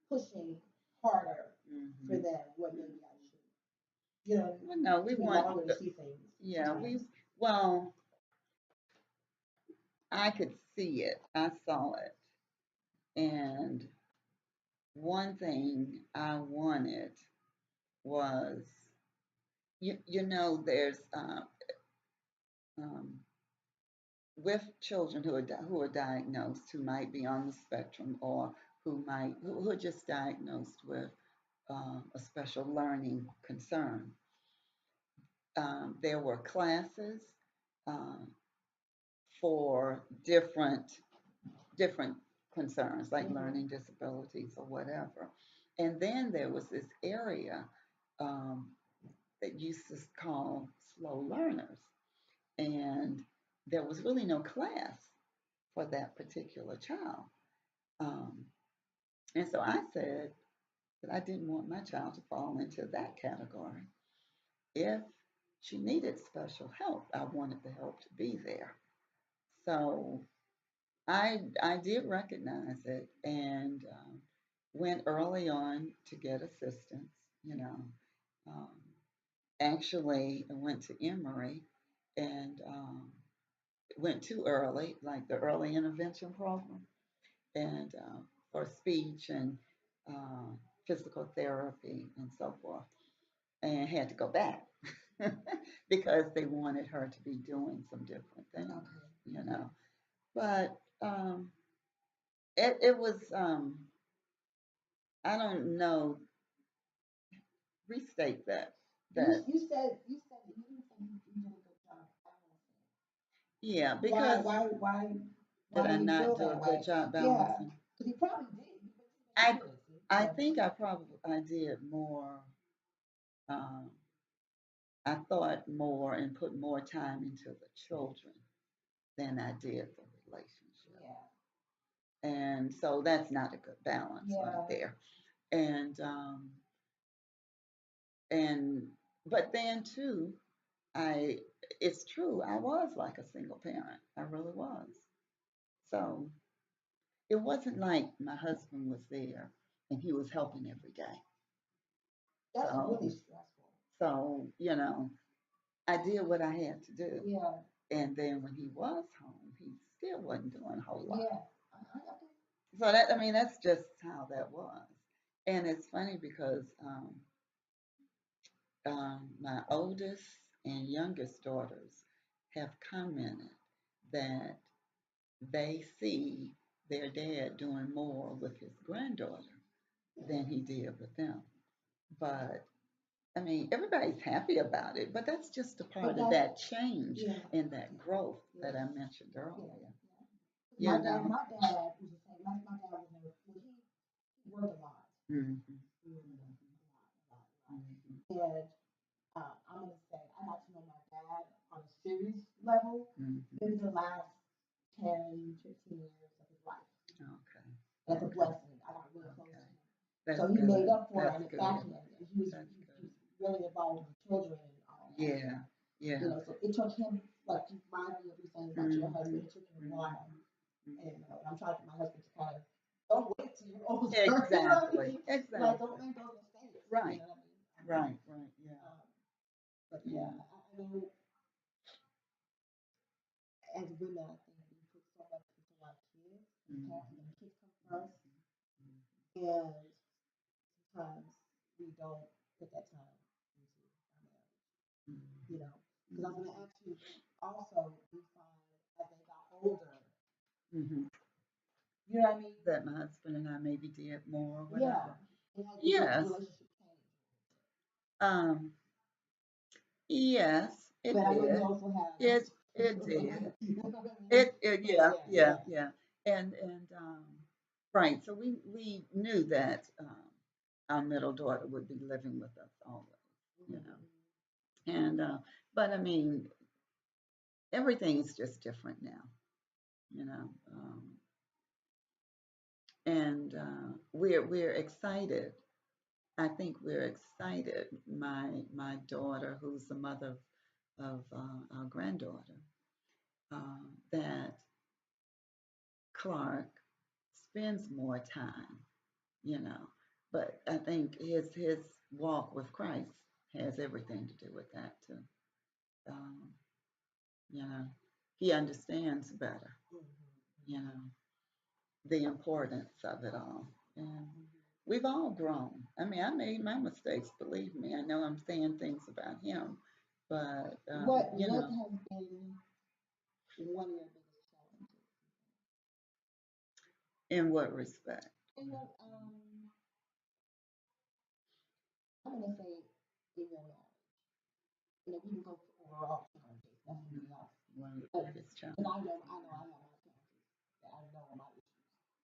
Speaker 1: pushing harder for
Speaker 2: hmm
Speaker 1: them what maybe I should. You know,
Speaker 2: well, no, we
Speaker 1: took me
Speaker 2: want,
Speaker 1: longer to see things
Speaker 2: yeah,
Speaker 1: sometimes.
Speaker 2: well, I could see it, I saw it, and one thing I wanted was, there's um, with children who are diagnosed, who might be on the spectrum, or who are just diagnosed with a special learning concern. There were classes um, for different concerns like
Speaker 1: Hmm.
Speaker 2: learning disabilities or whatever. And then there was this area um, that used to call slow learners. And there was really no class for that particular child. Um, and so I said that I didn't want my child to fall into that category. If she needed special help, I wanted the help to be there. So I did recognize it and went early on to get assistance. You know, um, actually, I went to Emory and went too early, like the early intervention program, and for speech and uh, physical therapy and so forth, and had to go back because they wanted her to be doing some different things,
Speaker 1: Okay.
Speaker 2: you know. But it was, I don't know, restate that. That,
Speaker 1: You said that you didn't think you did a good job balancing.
Speaker 2: yeah,
Speaker 1: Why
Speaker 2: because
Speaker 1: why why
Speaker 2: did
Speaker 1: why
Speaker 2: I
Speaker 1: do you feel
Speaker 2: not do a
Speaker 1: that
Speaker 2: good
Speaker 1: way?
Speaker 2: job
Speaker 1: Yeah,
Speaker 2: balancing?
Speaker 1: because you probably did.
Speaker 2: I
Speaker 1: You did.
Speaker 2: I
Speaker 1: So
Speaker 2: think I did more. Um, I thought more and put more time into the children than I did the relationship.
Speaker 1: yeah,
Speaker 2: And so that's not a good balance right
Speaker 1: yeah.
Speaker 2: there. And and but then too, I it's true, I was like a single parent. I really was. So it wasn't like my husband was there and he was helping every day.
Speaker 1: That's really
Speaker 2: So
Speaker 1: stressful.
Speaker 2: so I did what I had to do.
Speaker 1: Yeah,
Speaker 2: And then when he was home, he still wasn't doing a whole lot.
Speaker 1: yeah. Okay.
Speaker 2: So that, I mean, that's just how that was. And it's funny because my oldest and youngest daughters have commented that they see their dad doing more with his granddaughter than he did with them. But I mean, everybody's happy about it, but that's just a
Speaker 1: But
Speaker 2: part of
Speaker 1: that's
Speaker 2: that change
Speaker 1: yeah,
Speaker 2: and that growth
Speaker 1: yeah,
Speaker 2: that I mentioned
Speaker 1: yeah,
Speaker 2: earlier.
Speaker 1: yeah.
Speaker 2: You know.
Speaker 1: My dad was the same. My dad was never. Well, he worked a lot.
Speaker 2: Mm-hmm,
Speaker 1: He worked a lot.
Speaker 2: mm-hmm,
Speaker 1: And I'm gonna say I got to know my dad on a serious level
Speaker 2: mm-hmm,
Speaker 1: maybe the last. 10, 15 years of his life.
Speaker 2: Okay.
Speaker 1: That's a
Speaker 2: Okay.
Speaker 1: blessing. I got really close to
Speaker 2: Okay.
Speaker 1: him.
Speaker 2: That's
Speaker 1: So he
Speaker 2: good.
Speaker 1: made up for it
Speaker 2: That's
Speaker 1: and it
Speaker 2: good.
Speaker 1: backhanded. And he was,
Speaker 2: That's
Speaker 1: he
Speaker 2: good.
Speaker 1: was really involved with children and all that.
Speaker 2: Yeah.
Speaker 1: You
Speaker 2: Yeah.
Speaker 1: know, so it took him, like you remind me of you saying about your husband, it took him a while. And I'm trying to get my husband to kind of, don't wait till you're older.
Speaker 2: Exactly.
Speaker 1: Like,
Speaker 2: Exactly.
Speaker 1: don't make those mistakes.
Speaker 2: Right.
Speaker 1: You know what I mean?
Speaker 2: Right. Right. Yeah.
Speaker 1: But yeah, I know as women, I think we put so much into our kids.
Speaker 2: Mhm.
Speaker 1: Parents, the kids come first.
Speaker 2: Mhm.
Speaker 1: And sometimes we don't put that time into our marriage. You know, because I was going to ask you also, we find as they got older,
Speaker 2: Mhm.
Speaker 1: you know what I mean?
Speaker 2: That my husband and I maybe did more or
Speaker 1: Yeah.
Speaker 2: whatever.
Speaker 1: And how your
Speaker 2: Yes.
Speaker 1: relationship changed.
Speaker 2: Um. Yes. It
Speaker 1: But I know you
Speaker 2: did.
Speaker 1: also have.
Speaker 2: It did.
Speaker 1: You know what I mean?
Speaker 2: It yeah. And right. So we knew that our middle daughter would be living with us always, you know. And but I mean, everything is just different now, you know. And we're excited. I think we're excited. My daughter, who's the mother of our granddaughter, that Clark spends more time, you know. But I think his walk with Christ has everything to do with that too. Um, you know, he understands better, you know, the importance of it all. And we've all grown. I mean, I made my mistakes, believe me. I know I'm saying things about him, but
Speaker 1: What
Speaker 2: you know,
Speaker 1: has been one of your biggest challenges?
Speaker 2: in what respect?
Speaker 1: In your, I'm gonna say in your marriage. You know, we can go for overall challenges. That's something else.
Speaker 2: One of the
Speaker 1: But
Speaker 2: biggest
Speaker 1: and
Speaker 2: challenges.
Speaker 1: I know I have my challenges. That I know are my issues.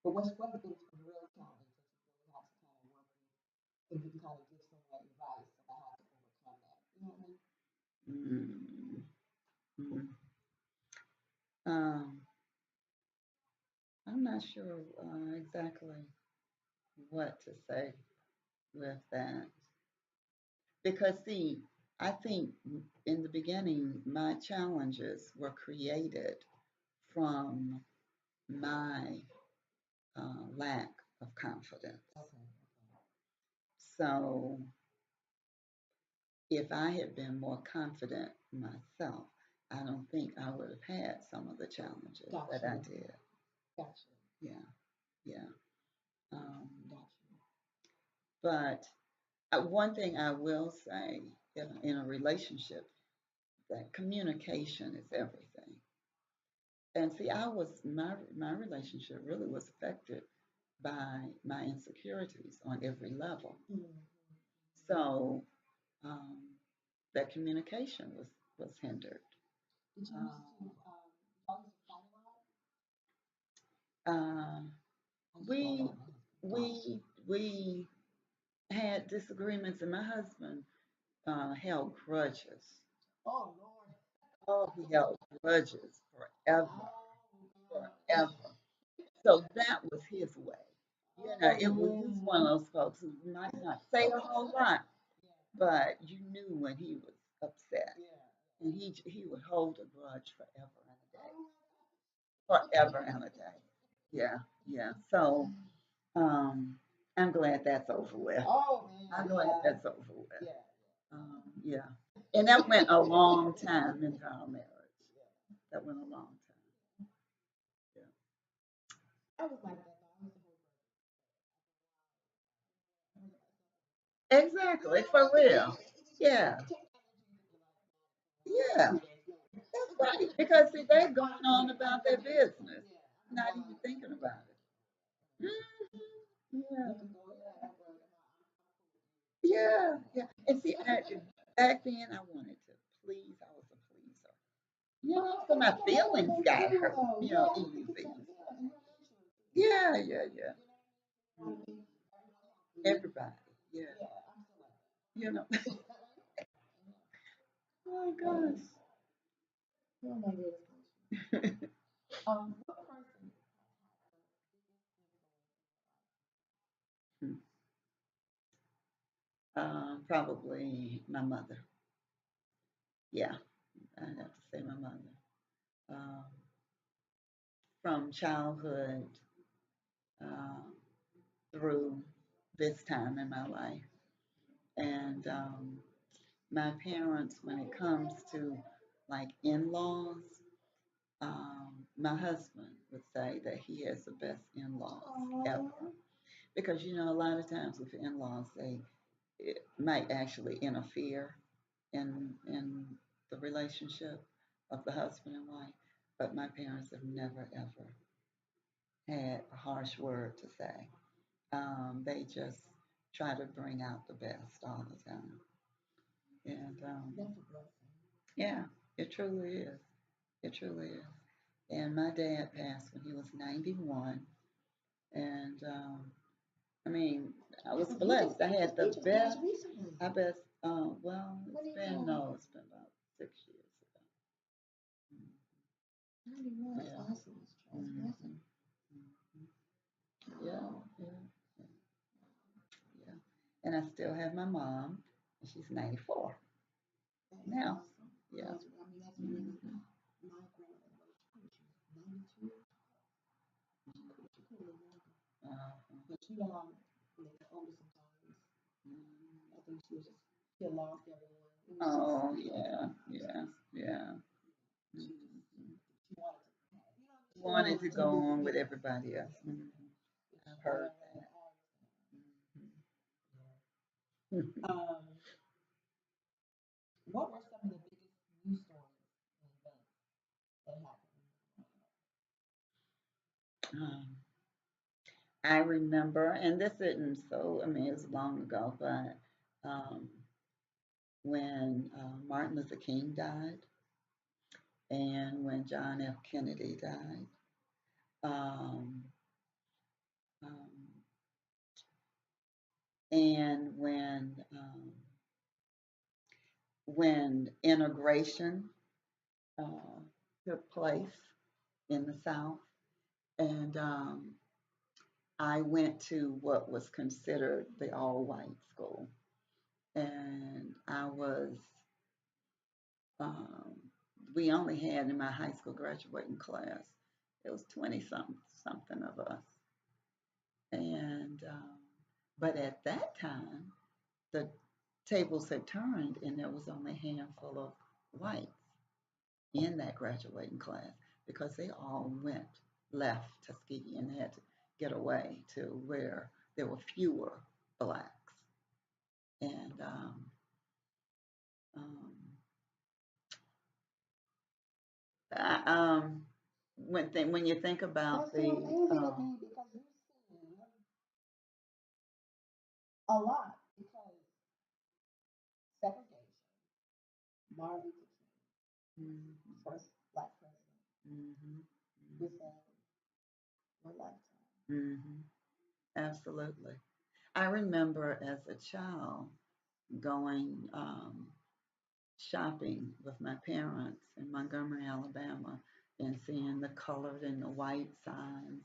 Speaker 1: But what's been really challenging that you really have to kind of work with, and you can kind of give someone advice about how to overcome that. You know what I mean?
Speaker 2: Mm, mm. Um, I'm not sure exactly what to say with that. Because, see, I think in the beginning, my challenges were created from my lack of confidence.
Speaker 1: Okay.
Speaker 2: So, if I had been more confident myself, I don't think I would have had some of the challenges that I
Speaker 1: Gotcha.
Speaker 2: did.
Speaker 1: Gotcha.
Speaker 2: Yeah, yeah. Um,
Speaker 1: Gotcha.
Speaker 2: but one thing I will say in a relationship, that communication is everything. And see, my relationship really was affected by my insecurities on every level.
Speaker 1: Mm-hmm.
Speaker 2: So um, that communication was hindered.
Speaker 1: Did you
Speaker 2: Um,
Speaker 1: used to y'all used to fight a lot?
Speaker 2: uh,
Speaker 1: I used to fight a
Speaker 2: we
Speaker 1: lot with my husband. Gosh.
Speaker 2: we had disagreements, and my husband held grudges.
Speaker 1: Oh Lord.
Speaker 2: Oh, he held grudges forever,
Speaker 1: Oh God.
Speaker 2: forever. So that was his way. You know,
Speaker 1: Oh
Speaker 2: it was he's one of those folks who might not say a whole lot, but you knew when he was upset,
Speaker 1: yeah.
Speaker 2: and he would hold a grudge forever and a day,
Speaker 1: Oh
Speaker 2: forever and a day. Yeah, yeah. So um, I'm glad that's over with.
Speaker 1: oh man.
Speaker 2: I'm glad
Speaker 1: Yeah.
Speaker 2: that's over with.
Speaker 1: Yeah.
Speaker 2: Yeah, and that went a long time into our marriage. That went a long time.
Speaker 1: I was like that though. I was the whole
Speaker 2: Yeah, exactly, for real. Yeah, yeah. That's right. Because see, they're going on about their business, not even thinking about it. Yeah, yeah, yeah. And see, back then I wanted to please. I was a pleaser. You know, so my feelings got hurt. You know, easy. Yeah, yeah, yeah. Everybody. Yeah. You know. Oh gosh.
Speaker 1: What person
Speaker 2: Hmm. Probably my mother. Yeah, I'd have to say my mother. Um, from childhood uh, through this time in my life. And my parents, when it comes to like in laws, my husband would say that he has the best in laws ever. Because, you know, a lot of times with in laws, they it might actually interfere in the relationship of the husband and wife. But my parents have never ever had a harsh word to say. They just try to bring out the best all the time. And
Speaker 1: that's a blessing?
Speaker 2: yeah, it truly is. It truly is. And my dad passed when he was 91. And I mean, I was blessed. I had the best,
Speaker 1: Recently.
Speaker 2: I best, well,
Speaker 1: What
Speaker 2: it's
Speaker 1: do you
Speaker 2: been,
Speaker 1: know?
Speaker 2: no, it's been about 6 years ago.
Speaker 1: 91. That's
Speaker 2: Yeah.
Speaker 1: awesome. That's a
Speaker 2: Hmm.
Speaker 1: blessing.
Speaker 2: Yeah,
Speaker 1: Wow.
Speaker 2: yeah, yeah. And I still have my mom, and she's 94
Speaker 1: That is
Speaker 2: now.
Speaker 1: awesome.
Speaker 2: Yeah.
Speaker 1: That's really
Speaker 2: Hmm.
Speaker 1: my grandmother. She was 92. She could live longer.
Speaker 2: Uh,
Speaker 1: But older sometimes.
Speaker 2: mm.
Speaker 1: I think she had lost everyone. It was just,
Speaker 2: Oh,
Speaker 1: you know,
Speaker 2: yeah,
Speaker 1: she
Speaker 2: yeah,
Speaker 1: just,
Speaker 2: yeah.
Speaker 1: she just,
Speaker 2: Mhm.
Speaker 1: she wanted to, she
Speaker 2: Wanted
Speaker 1: wanted
Speaker 2: to
Speaker 1: to
Speaker 2: go
Speaker 1: live,
Speaker 2: on with
Speaker 1: yeah.
Speaker 2: everybody else.
Speaker 1: Yeah.
Speaker 2: Hmm.
Speaker 1: Which
Speaker 2: I've
Speaker 1: I
Speaker 2: heard
Speaker 1: don't know
Speaker 2: that.
Speaker 1: all.
Speaker 2: Mhm.
Speaker 1: Um, what were some of the biggest news stories and events that happened?
Speaker 2: um, I remember, and this isn't so, I mean, it was long ago, but um, when Martin Luther King died and when John F. Kennedy died, um, um, and when integration uh, took place in the South, and I went to what was considered the all-white school, and I was um, we only had in my high school graduating class, it was 20 something of us, and but at that time the tables had turned and there was only a handful of whites in that graduating class because they all left Tuskegee and had to get away to where there were fewer blacks. And um, when you think about
Speaker 1: That's so
Speaker 2: the
Speaker 1: amazing to me because you see a lot because segregation, Martin Luther King,
Speaker 2: mhm,
Speaker 1: first black president
Speaker 2: mhm,
Speaker 1: within your lifetime.
Speaker 2: mhm, absolutely. I remember as a child going shopping with my parents in Montgomery, Alabama, and seeing the colored and the white signs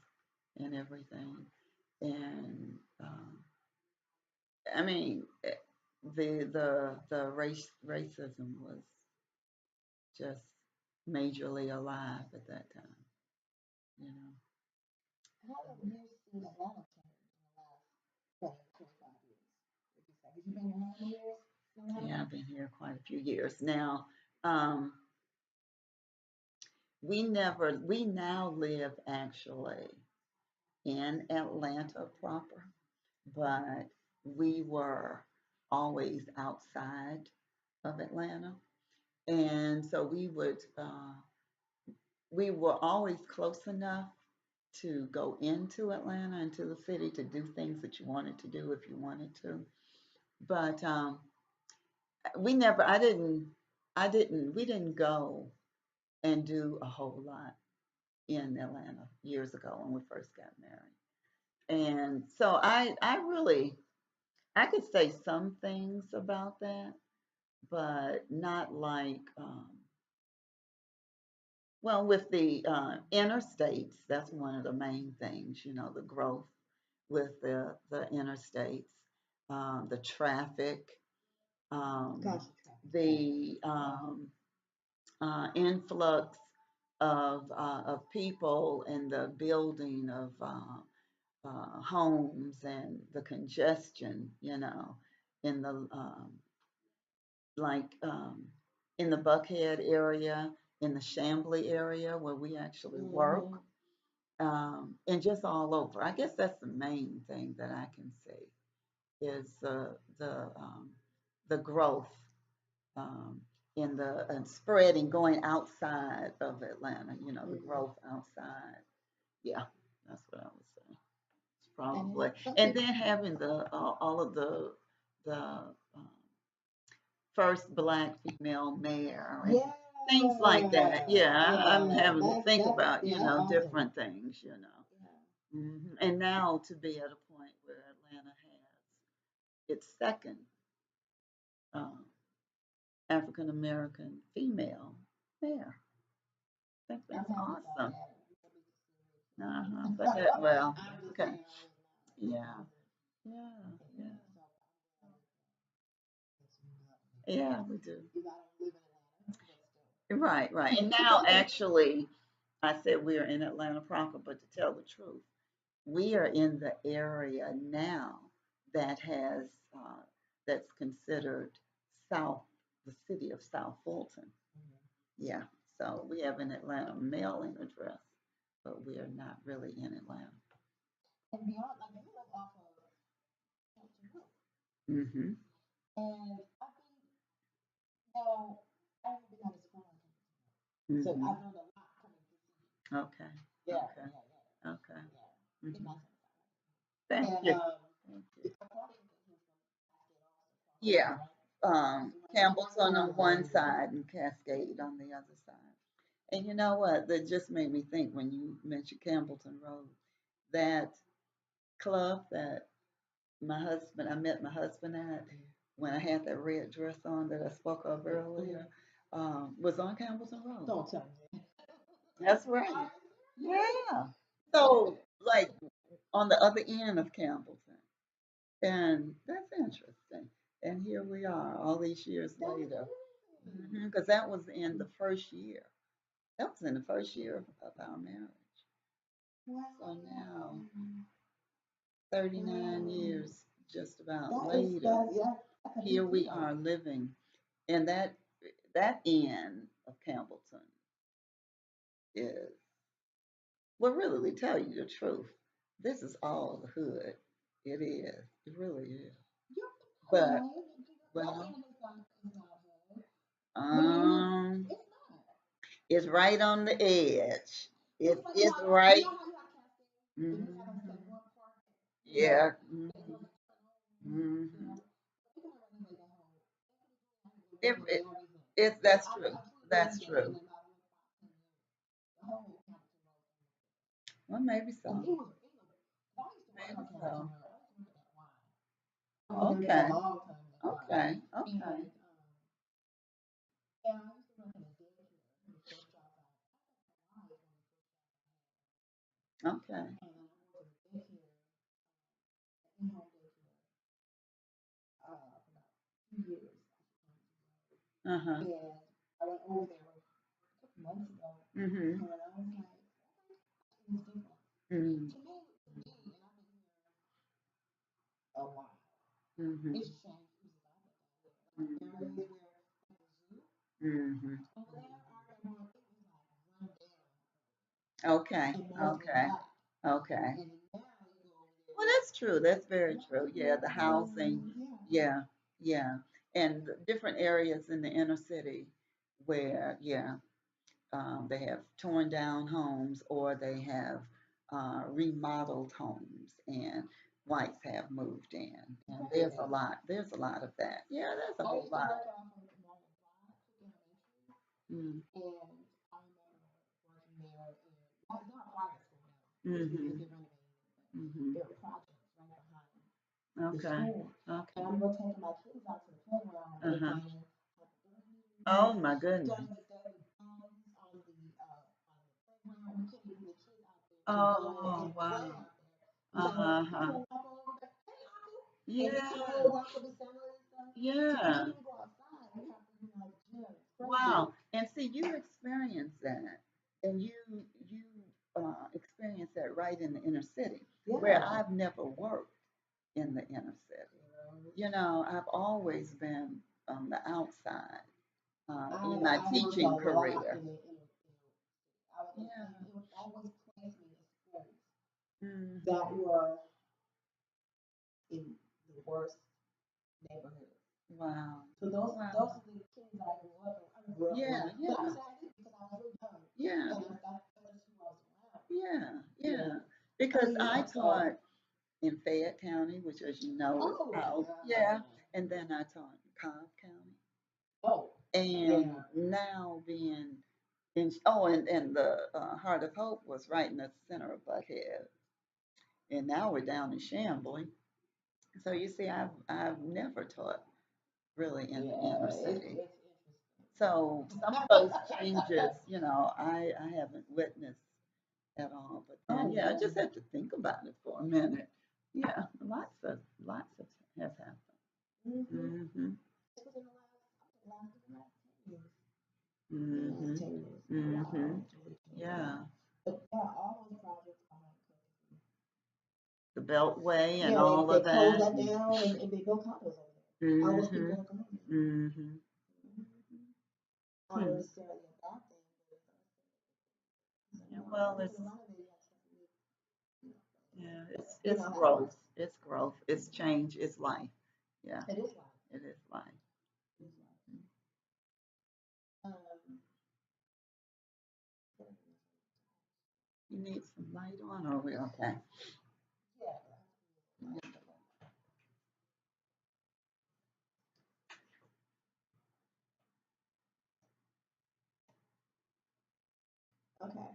Speaker 2: and everything. And I mean, the racism was just majorly alive at that time. You know.
Speaker 1: How have you seen Atlanta change in the last 20, 25 years? Would you say? Because you've been here how many years in Atlanta?
Speaker 2: Yeah, I've been here quite a few years now. Um, we now live actually in Atlanta proper, but we were always outside of Atlanta. And so we were always close enough to go into Atlanta, into the city to do things that you wanted to do if you wanted to. But we didn't go and do a whole lot in Atlanta years ago when we first got married. And so I could say some things about that, but not like Well, with the interstates, that's one of the main things, the growth with the interstates, the traffic, um,
Speaker 1: Gosh, the traffic is bad.
Speaker 2: the influx of people and the building of homes and the congestion, in the like in the Buckhead area, in the Chambly area where we actually work,
Speaker 1: Mm-hmm.
Speaker 2: and just all over. I guess that's the main thing that I can see is the growth um, in the and spreading going outside of Atlanta. The
Speaker 1: Mm-hmm.
Speaker 2: growth outside. Yeah, that's what I would say.
Speaker 1: And
Speaker 2: Probably,
Speaker 1: it's such
Speaker 2: and
Speaker 1: a
Speaker 2: then having the all of the first black female mayor and
Speaker 1: yeah,
Speaker 2: things like that. Yeah, I'm
Speaker 1: yeah.
Speaker 2: having to think
Speaker 1: That's
Speaker 2: about
Speaker 1: yeah, that's awesome.
Speaker 2: different things.
Speaker 1: Yeah.
Speaker 2: And now to be at a point where Atlanta has its second um, African American female mayor. I think
Speaker 1: I'm
Speaker 2: that's
Speaker 1: happy about
Speaker 2: awesome.
Speaker 1: that.
Speaker 2: But that, well,
Speaker 1: I'm just
Speaker 2: okay,
Speaker 1: saying I was not
Speaker 2: yeah,
Speaker 1: involved
Speaker 2: yeah,
Speaker 1: in
Speaker 2: yeah,
Speaker 1: it, so I'm glad it's lovely.
Speaker 2: yeah, we do.
Speaker 1: Even I don't live in Atlanta, but
Speaker 2: Right, right. And now, actually, I said we are in Atlanta proper, but to tell the truth, we are in the area now that has that's considered South, the city of South Fulton.
Speaker 1: still.
Speaker 2: Yeah. So we have an Atlanta mailing address, but we are not really in Atlanta.
Speaker 1: And beyond, like you live off of Hampton Road,
Speaker 2: Mm-hmm.
Speaker 1: and I think now I haven't been out of school on Hampton Road, so
Speaker 2: Mm-hmm.
Speaker 1: I've learned a lot coming to see you.
Speaker 2: Okay.
Speaker 1: Yeah,
Speaker 2: Okay.
Speaker 1: yeah, yeah,
Speaker 2: Okay.
Speaker 1: yeah. It's
Speaker 2: Mm-hmm.
Speaker 1: nice on the side.
Speaker 2: Thank
Speaker 1: And
Speaker 2: you. Thank you.
Speaker 1: I probably can hear from Cascade also across the
Speaker 2: Yeah.
Speaker 1: way, right? So we're on one
Speaker 2: Campbellton
Speaker 1: side
Speaker 2: on
Speaker 1: of the
Speaker 2: one side and Cascade on the other side. And you know what? That just made me think when you mentioned Campbellton Road, that club that I met my husband at when I had that red dress on that I spoke of earlier, was on Campbellton Road.
Speaker 1: Don't tell me.
Speaker 2: That's right. Yeah. So, like, on the other end of Campbellton. And that's interesting. And here we are, all these years
Speaker 1: That's
Speaker 2: later.
Speaker 1: crazy.
Speaker 2: Because that was in the first year. That was in the first year of our marriage. So now,
Speaker 1: Wow.
Speaker 2: 39
Speaker 1: Wow.
Speaker 2: years just about
Speaker 1: That is
Speaker 2: later,
Speaker 1: that yeah, that's a
Speaker 2: here
Speaker 1: big
Speaker 2: we
Speaker 1: deal.
Speaker 2: are living. And that end of Campbellton is, well, really, to tell you the truth, this is all the hood. It is. It really is.
Speaker 1: Yeah,
Speaker 2: But,
Speaker 1: no, that
Speaker 2: well,
Speaker 1: end is not good. But
Speaker 2: um,
Speaker 1: it's not.
Speaker 2: it's right on the edge.
Speaker 1: It's like
Speaker 2: It's right.
Speaker 1: how you have Cascade and you have like
Speaker 2: Mhm.
Speaker 1: that one part,
Speaker 2: Yeah.
Speaker 1: that goes you
Speaker 2: Hmm.
Speaker 1: know, you can renovate that whole.
Speaker 2: It,
Speaker 1: Renovate
Speaker 2: it,
Speaker 1: everything.
Speaker 2: it's
Speaker 1: But
Speaker 2: that's true.
Speaker 1: I truly
Speaker 2: That's
Speaker 1: believe that in
Speaker 2: true.
Speaker 1: about 5, 10 years, the whole Campbellton Road.
Speaker 2: Well, maybe
Speaker 1: And
Speaker 2: so.
Speaker 1: I used to work
Speaker 2: Maybe
Speaker 1: on Campbellton
Speaker 2: so.
Speaker 1: Road. I used to work at that wine. I was there for a
Speaker 2: Okay.
Speaker 1: long time in that wine.
Speaker 2: Okay. Okay.
Speaker 1: And and I used to work in a daycare when the first job I had. I was one of the first jobs I had.
Speaker 2: Okay.
Speaker 1: And then I worked in a daycare, in-home daycare, for about 2 years.
Speaker 2: Uh huh.
Speaker 1: And I went over there a couple months ago,
Speaker 2: Mhm.
Speaker 1: and I was like, it's different.
Speaker 2: Mhm.
Speaker 1: To me, and I've been here a while.
Speaker 2: Mhm.
Speaker 1: It's changed. It's a lot better over there. Like
Speaker 2: Mhm.
Speaker 1: there are areas where, like the zoo
Speaker 2: Mhm.
Speaker 1: over there, I remember it was like run down
Speaker 2: Okay.
Speaker 1: and mostly
Speaker 2: Okay.
Speaker 1: black.
Speaker 2: Okay.
Speaker 1: And now you go over
Speaker 2: Well,
Speaker 1: there,
Speaker 2: that's true. That's very
Speaker 1: now
Speaker 2: true.
Speaker 1: you
Speaker 2: Yeah,
Speaker 1: go
Speaker 2: the
Speaker 1: over there,
Speaker 2: housing.
Speaker 1: yeah.
Speaker 2: Yeah. Yeah. And the different areas in the inner city where, yeah, they have torn down homes or they have remodeled homes and whites have moved in.
Speaker 1: It's
Speaker 2: And
Speaker 1: crazy.
Speaker 2: there's a lot of that. Yeah, there's a
Speaker 1: I
Speaker 2: whole
Speaker 1: used to
Speaker 2: lot.
Speaker 1: work off of Marvin Drive, Cook Elementary,
Speaker 2: Mm,
Speaker 1: and I remember working there. And they're a private school now.
Speaker 2: mm-hmm,
Speaker 1: Because they're renovating everything.
Speaker 2: mm-hmm.
Speaker 1: There are projects right behind the
Speaker 2: Okay,
Speaker 1: school. And I
Speaker 2: okay.
Speaker 1: remember taking my kids out to the playground and
Speaker 2: Uh-huh.
Speaker 1: finding like
Speaker 2: Oh
Speaker 1: burgers,
Speaker 2: my goodness.
Speaker 1: done with buns on the to go
Speaker 2: Oh,
Speaker 1: and play
Speaker 2: wow.
Speaker 1: out there. So you
Speaker 2: Uh-huh.
Speaker 1: know, walk all over there, hey uncle, and get your
Speaker 2: Yeah.
Speaker 1: little walk with the center and stuff. So we
Speaker 2: Yeah.
Speaker 1: can't even go outside. We have to, like the gym. It's crazy.
Speaker 2: Wow. And see, you experienced that, and you experienced that right in the inner city, where
Speaker 1: Yeah.
Speaker 2: I've never worked in the inner city. You know, I've always been on the outside in my
Speaker 1: I worked a
Speaker 2: teaching
Speaker 1: lot
Speaker 2: career.
Speaker 1: I was,
Speaker 2: Yeah.
Speaker 1: it would always place me in schools
Speaker 2: Hmm.
Speaker 1: that were in the worst neighborhoods.
Speaker 2: Wow.
Speaker 1: So those
Speaker 2: Wow.
Speaker 1: are the kids I grew up with. I grew up
Speaker 2: Yeah.
Speaker 1: around. But I'm
Speaker 2: Yeah.
Speaker 1: saying I did because I was really young,
Speaker 2: Yeah.
Speaker 1: and that's who I was around.
Speaker 2: Yeah.
Speaker 1: Yeah.
Speaker 2: Yeah.
Speaker 1: I
Speaker 2: Because
Speaker 1: mean,
Speaker 2: I
Speaker 1: yeah. So,
Speaker 2: taught in Fayette County, which, as you know, is
Speaker 1: oh
Speaker 2: out. Yeah.
Speaker 1: yeah.
Speaker 2: And then I taught in Cobb County.
Speaker 1: Oh
Speaker 2: And
Speaker 1: yeah.
Speaker 2: now being in, and the Heart of Hope was right in the center of Buckhead. And now we're down in Chamblee. So you see, I've never taught really in the inner
Speaker 1: Yeah.
Speaker 2: city.
Speaker 1: It's
Speaker 2: So some of those changes, I haven't witnessed at all. But then,
Speaker 1: oh
Speaker 2: yeah, I
Speaker 1: yeah.
Speaker 2: just have to think about it for a minute. Yeah, lots of has happened.
Speaker 1: Mhm.
Speaker 2: Mm-hmm.
Speaker 1: This was in the last 10 years. The last
Speaker 2: Mm-hmm.
Speaker 1: 10 years.
Speaker 2: Mm-hmm.
Speaker 1: Wow. It's really changed.
Speaker 2: Yeah.
Speaker 1: But yeah, all those projects behind cooking.
Speaker 2: The Beltway and
Speaker 1: Yeah,
Speaker 2: all
Speaker 1: they
Speaker 2: of
Speaker 1: closed
Speaker 2: that.
Speaker 1: that down and they built condos over there. All those
Speaker 2: Mm-hmm.
Speaker 1: people are gone now.
Speaker 2: Mm-hmm.
Speaker 1: Not
Speaker 2: Hmm.
Speaker 1: necessarily a bad thing, but
Speaker 2: Yeah,
Speaker 1: no,
Speaker 2: well,
Speaker 1: we're
Speaker 2: it's
Speaker 1: gonna renovate that stuff.
Speaker 2: yeah,
Speaker 1: You
Speaker 2: it's
Speaker 1: know how it
Speaker 2: growth.
Speaker 1: is.
Speaker 2: It's growth. It's change. It's life. Yeah,
Speaker 1: It is life.
Speaker 2: it is life.
Speaker 1: It is life. Um,
Speaker 2: You need some light on, or are we okay?
Speaker 1: yeah. Okay.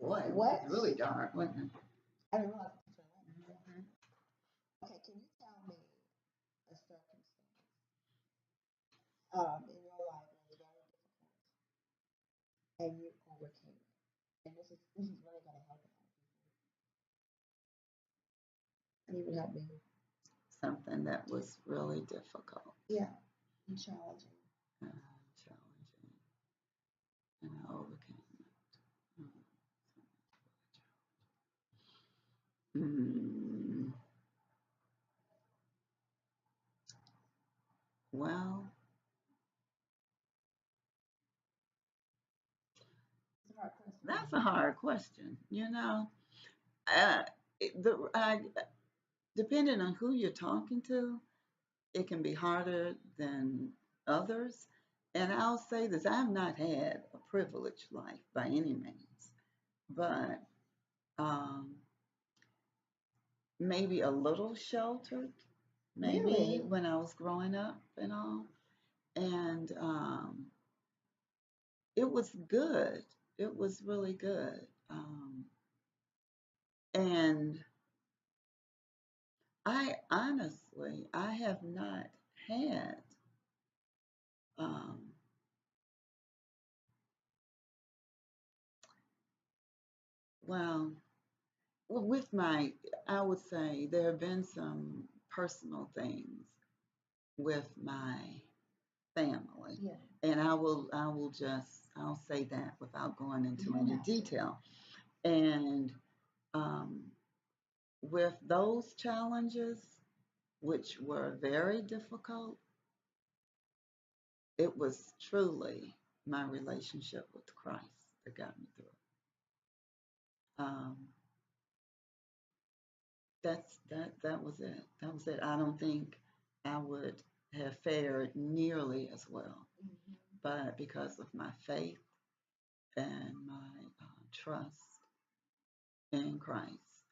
Speaker 2: Boy, it was
Speaker 1: What?
Speaker 2: really dark, wasn't it?
Speaker 1: I didn't realize it was turn on.
Speaker 2: Mhm.
Speaker 1: Okay, can you tell me a circumstance in your life that was very difficult and you overcame it? And this is really gonna help a lot of people. And you would help me.
Speaker 2: Something that was really difficult,
Speaker 1: Yeah. And challenging.
Speaker 2: challenging, and I overcame it. Mm, well,
Speaker 1: It's a hard question.
Speaker 2: that's a hard question. Uh, depending on who you're talking to, it can be harder than others. And I'll say this: I've not had a privileged life by any means, but um, maybe a little sheltered, maybe
Speaker 1: Really?
Speaker 2: when I was growing up and all. And it was good. It was really good. And I have not had, um, well, with I would say there have been some personal things with my family,
Speaker 1: Yeah.
Speaker 2: and I'll say that without going into any
Speaker 1: Yeah.
Speaker 2: detail. And um, with those challenges, which were very difficult, it was truly my relationship with Christ that got me through. Um, that was it. That was it. I don't think I would have fared nearly as well,
Speaker 1: Hmm.
Speaker 2: but because of my faith and my trust in Christ,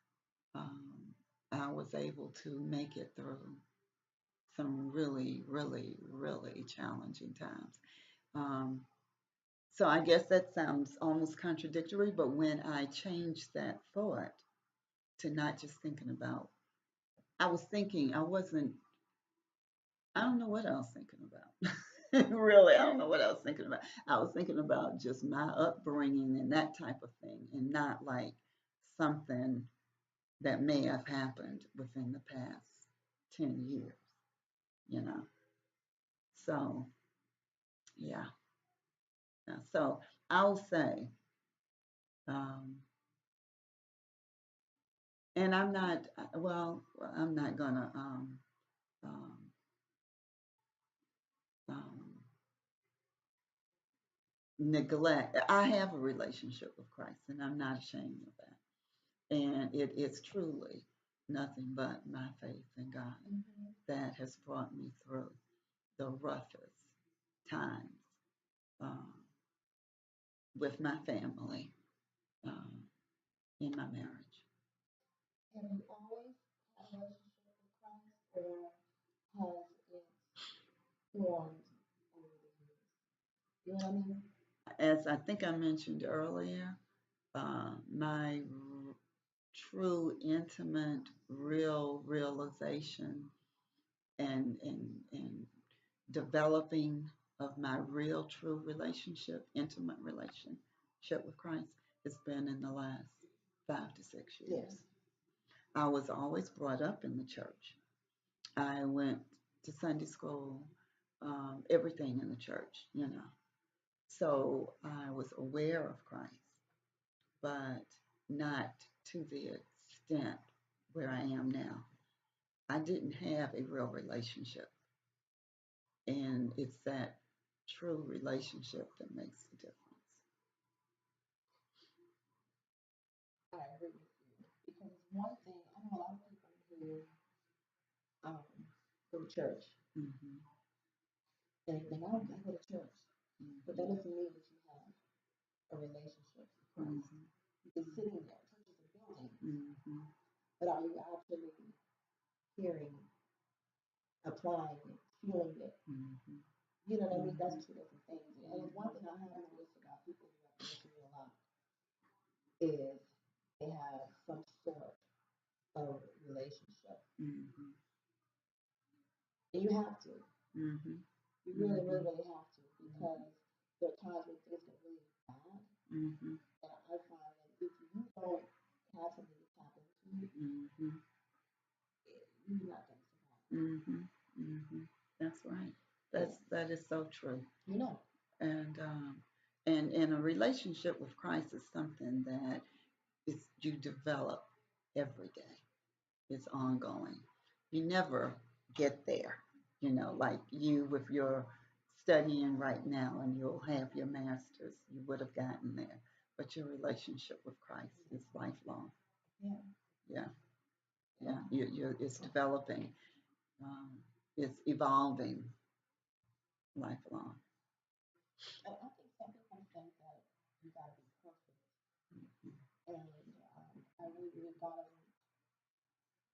Speaker 2: um, I was able to make it through some really, really, really challenging times. Um, so I guess that sounds almost contradictory, but when I changed that thought to not just thinking about, I was thinking, I don't know what I was thinking about. Really, I don't know what I was thinking about. I was thinking about just my upbringing and that type of thing, and not like something that may have happened within the past 10 years, you know. So, yeah. So I'll say, um, and I'm not, well, I'm not gonna um, um, neglect. I have a relationship with Christ, and I'm not ashamed of that. And it is truly nothing but my faith in God
Speaker 1: Mm-hmm.
Speaker 2: that has brought me through the roughest times um, with my family um, in my marriage.
Speaker 1: Have you always had a relationship with Christ, or has it formed over the years? You know what I mean?
Speaker 2: As I think I mentioned earlier, my true, intimate, real realization and developing of my real, true relationship, intimate relationship with Christ has been in the last 5 to 6 years.
Speaker 1: Yes.
Speaker 2: I was always brought up in the church. I went to Sunday school, everything in the church, you know. So I was aware of Christ, but not to the extent where I am now. I didn't have a real relationship, and it's that true relationship that makes the difference.
Speaker 1: I agree with you because one thing I know a lot of people who um, go to church
Speaker 2: Hmm.
Speaker 1: and they think, oh, I go to church, but that
Speaker 2: Hmm.
Speaker 1: doesn't mean that you have a relationship with Christ.
Speaker 2: Hmm.
Speaker 1: You can sitting there, church is a building,
Speaker 2: Hmm.
Speaker 1: but are you actually hearing, applying it, feeling it?
Speaker 2: Hmm.
Speaker 1: You know what I mean? That's
Speaker 2: Hmm.
Speaker 1: two different things. And it's one thing I have noticed about people who have been to me a lot is they have some sort of relationship.
Speaker 2: Hmm.
Speaker 1: And you have to.
Speaker 2: Hmm.
Speaker 1: You really, really,
Speaker 2: Hmm.
Speaker 1: really have to because there are times when things get really bad.
Speaker 2: Hmm.
Speaker 1: And I find that if you don't have something to tap into,
Speaker 2: Hmm.
Speaker 1: you're not going to survive.
Speaker 2: Hmm. Hmm. That's right.
Speaker 1: Yeah.
Speaker 2: That is so true.
Speaker 1: You know.
Speaker 2: And and a relationship with Christ is something that is you develop every day. It's ongoing. You never get there. You know, like you with your studying right now, and you'll have your master's. You would have gotten there, but your relationship with Christ is lifelong.
Speaker 1: Yeah.
Speaker 2: Yeah,
Speaker 1: Yeah.
Speaker 2: yeah. It's developing. Um, it's evolving lifelong.
Speaker 1: And I think some people think that you got to be perfect. And I really believe God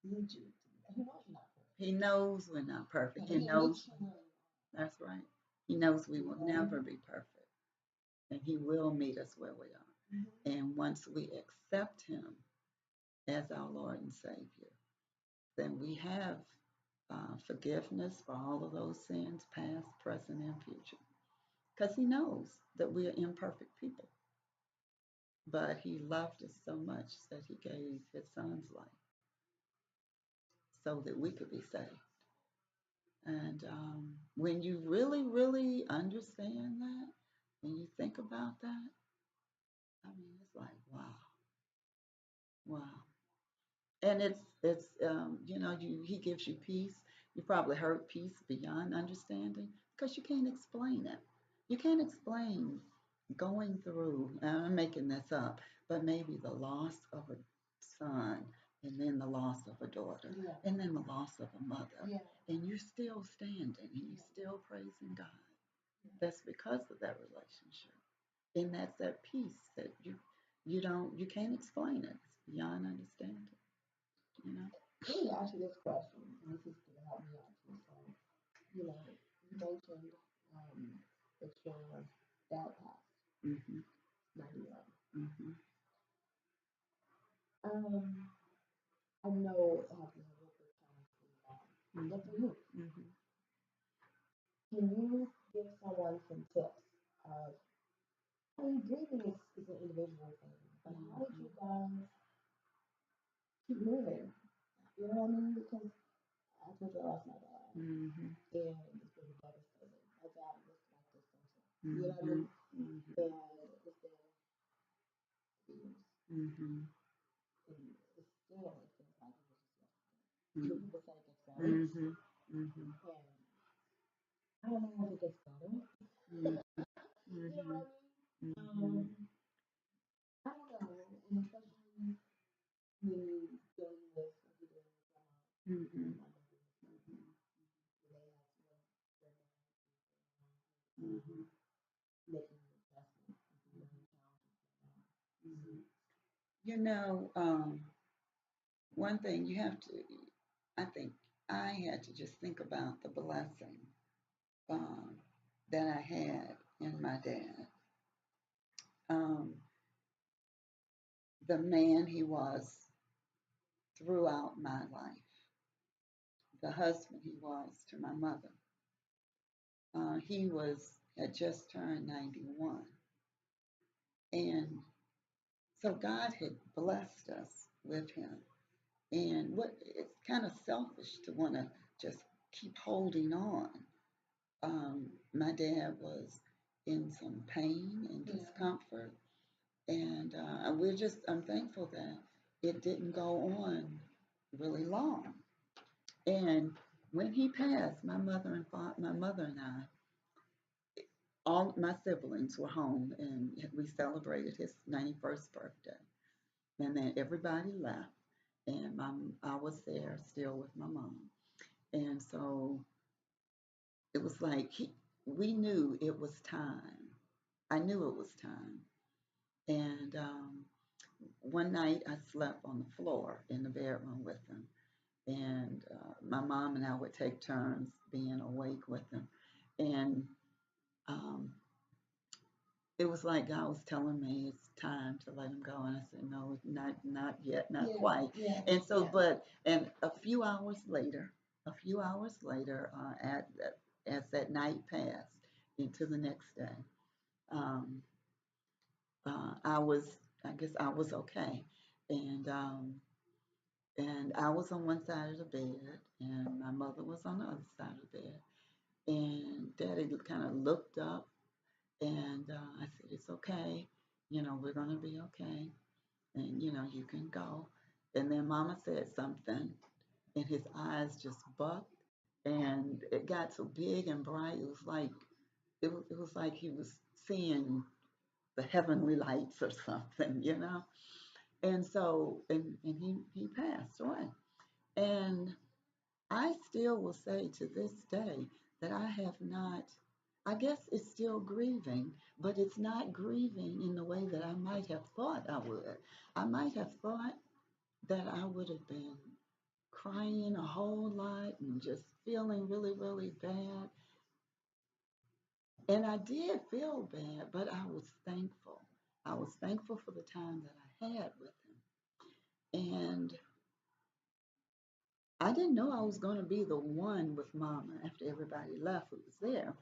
Speaker 1: needs you. He knows you're not perfect.
Speaker 2: He knows we're not perfect.
Speaker 1: But
Speaker 2: He
Speaker 1: he
Speaker 2: knows.
Speaker 1: meets you where you
Speaker 2: That's right. He knows we will
Speaker 1: are.
Speaker 2: never be perfect, and He will meet us where we are.
Speaker 1: Mm-hmm.
Speaker 2: And once we accept Him as our Lord and Savior, then we have forgiveness for all of those sins, past, present, and future. Because He knows that we are imperfect people. But He loved us so much that He gave His Son's life so that we could be saved. And when you really, really understand that, and you think about that, I mean, it's like, wow, wow. And he gives you peace. You probably heard peace beyond understanding because you can't explain it. You can't explain going through, and I'm making this up, but maybe the loss of a son, and then the loss of a daughter,
Speaker 1: Yeah.
Speaker 2: and then the loss of a mother,
Speaker 1: Yeah.
Speaker 2: and you're still standing and you're
Speaker 1: Yeah.
Speaker 2: still praising God.
Speaker 1: Yeah.
Speaker 2: That's because of that relationship. And that's that peace that you can't explain it. It's beyond understanding, you know.
Speaker 1: Let me ask you this question, and this is going to help me out too. So, you mentioned that your dad passed
Speaker 2: Mhm.
Speaker 1: 91.
Speaker 2: Mhm.
Speaker 1: I know it has been a real big challenge for your mom.
Speaker 2: Mhm.
Speaker 1: And for you,
Speaker 2: Mhm.
Speaker 1: can you give someone some tips of, I mean, grieving is an individual thing, but how did you guys keep moving? You know what I mean? Because I told you I lost my dad,
Speaker 2: Mhm.
Speaker 1: and it's been devastating. My dad was like this sometimes. You know what I
Speaker 2: Mhm.
Speaker 1: mean?
Speaker 2: Mhm.
Speaker 1: And it's been years,
Speaker 2: Mhm.
Speaker 1: and it's still, it feels like it was just yesterday. But
Speaker 2: Mhm.
Speaker 1: people say it gets better,
Speaker 2: Mhm. Mhm.
Speaker 1: and I don't know if it gets better.
Speaker 2: Mhm.
Speaker 1: You know what
Speaker 2: Mhm.
Speaker 1: I
Speaker 2: Mhm.
Speaker 1: mean? I don't know, and especially when you dealing with what you're dealing with my mom,
Speaker 2: Mhm.
Speaker 1: my mother, they have their
Speaker 2: Mhm.
Speaker 1: making an adjustment is really challenging for my
Speaker 2: Mhm. You know, one thing you have to, I think I had to just think about the blessing um, that I had in my dad. Um, the man he was throughout my life, the husband he was to my mother. He had just turned 91, and so God had blessed us with him. And what it's kind of selfish to want to just keep holding on. My dad was in some pain and
Speaker 1: mom. Yeah.
Speaker 2: discomfort, and I'm thankful that it didn't go on really long. And when he passed, my mother and I, all my siblings were home, and we celebrated his 91st birthday. And then everybody left, and I was there still with my mom. And so it was like we knew it was time. I knew it was time. And one night I slept on the floor in the bedroom with him. And my mom and I would take turns being awake with him. And um, it was like God was telling me it's time to let him go. And I said, no, not yet, not
Speaker 1: Yeah.
Speaker 2: quite.
Speaker 1: Yeah.
Speaker 2: And so,
Speaker 1: Yeah.
Speaker 2: and a few hours later, as that night passed into the next day, um, I guess I was okay. And, um, and I was on one side of the bed, and my mother was on the other side of the bed. And Daddy kind of looked up, and I said, "It's okay. We're gonna be okay, and you can go." And then Mama said something, and his eyes just bucked, and it got so big and bright. It was like he was seeing the heavenly lights or something. And so, and he passed away. And I still will say to this day that I have not, I guess it's still grieving, but it's not grieving in the way that I might have thought I would. I might have thought that I would have been crying a whole lot and just feeling really, really bad. And I did feel bad, but I was thankful. I was thankful for the time that I had with him. And I didn't know I was going to be the one with Mama after everybody left who was there.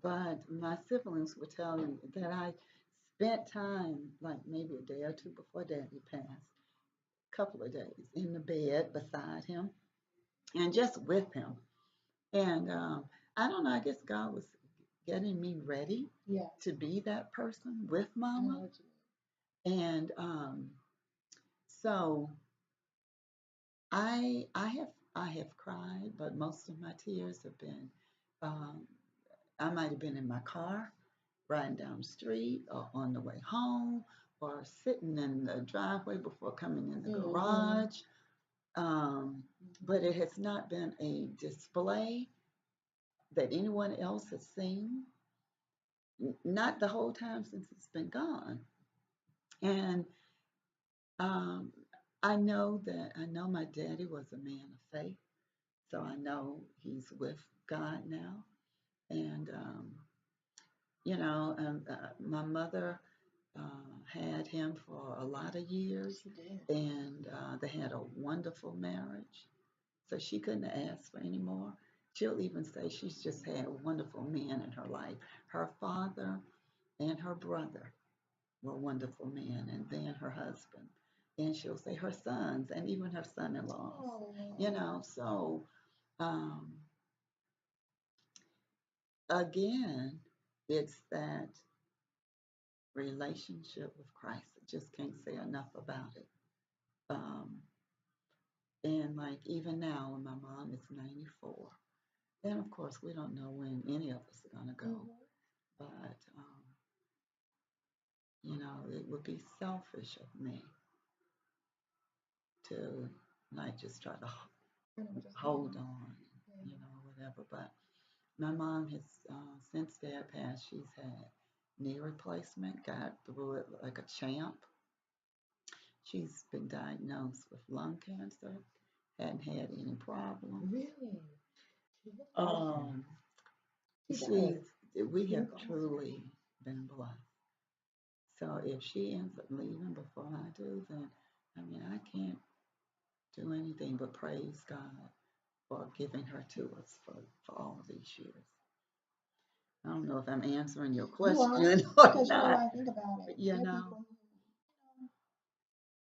Speaker 2: But my siblings would tell me that I spent time, like maybe a day or two before Daddy passed, a couple of days in the bed beside him and just with him. And I don't know, I guess God was getting me ready
Speaker 1: Yeah.
Speaker 2: to be that person with
Speaker 1: I know
Speaker 2: Mama.
Speaker 1: what you
Speaker 2: And so I have cried, but most of my tears have been um, I might have been in my car riding down the street or on the way home or sitting in the driveway before coming in the
Speaker 1: mean. Mm-hmm.
Speaker 2: garage. But it has not been a display that anyone else has seen, not the whole time since it's been gone. And um, I know my daddy was a man of faith, so I know he's with God now. And my mother had him for a lot of years,
Speaker 1: She did.
Speaker 2: and they had a wonderful marriage. So she couldn't ask for any more. she'll even say she's just had wonderful men in her life. Her father and her brother were wonderful men, and then her husband. And she'll say her sons and even her son-in-laws. You
Speaker 1: Oh,
Speaker 2: know, so um, again, it's that relationship with Christ. I just can't say enough about it. Um, and like even now, when my mom is 94, and of course we don't know when any of us are gonna go,
Speaker 1: mhm.
Speaker 2: but it would be selfish of me to like just try to
Speaker 1: I know what you're
Speaker 2: hold
Speaker 1: saying.
Speaker 2: on,
Speaker 1: Yeah.
Speaker 2: whatever. But my mom has, since dad passed, she's had knee replacement, got through it like a champ. She's been diagnosed with lung cancer, hadn't had any problems.
Speaker 1: Really? She looks awesome.
Speaker 2: Um,
Speaker 1: She does.
Speaker 2: she's, we
Speaker 1: She
Speaker 2: have
Speaker 1: looks awesome.
Speaker 2: truly been blessed. So if she ends up leaving before I do, then I mean, I can't do anything but praise God for giving her to us for all of these years. I don't know if I'm answering your
Speaker 1: You are,
Speaker 2: question or
Speaker 1: because you know,
Speaker 2: not,
Speaker 1: I think about it.
Speaker 2: but
Speaker 1: There are people who,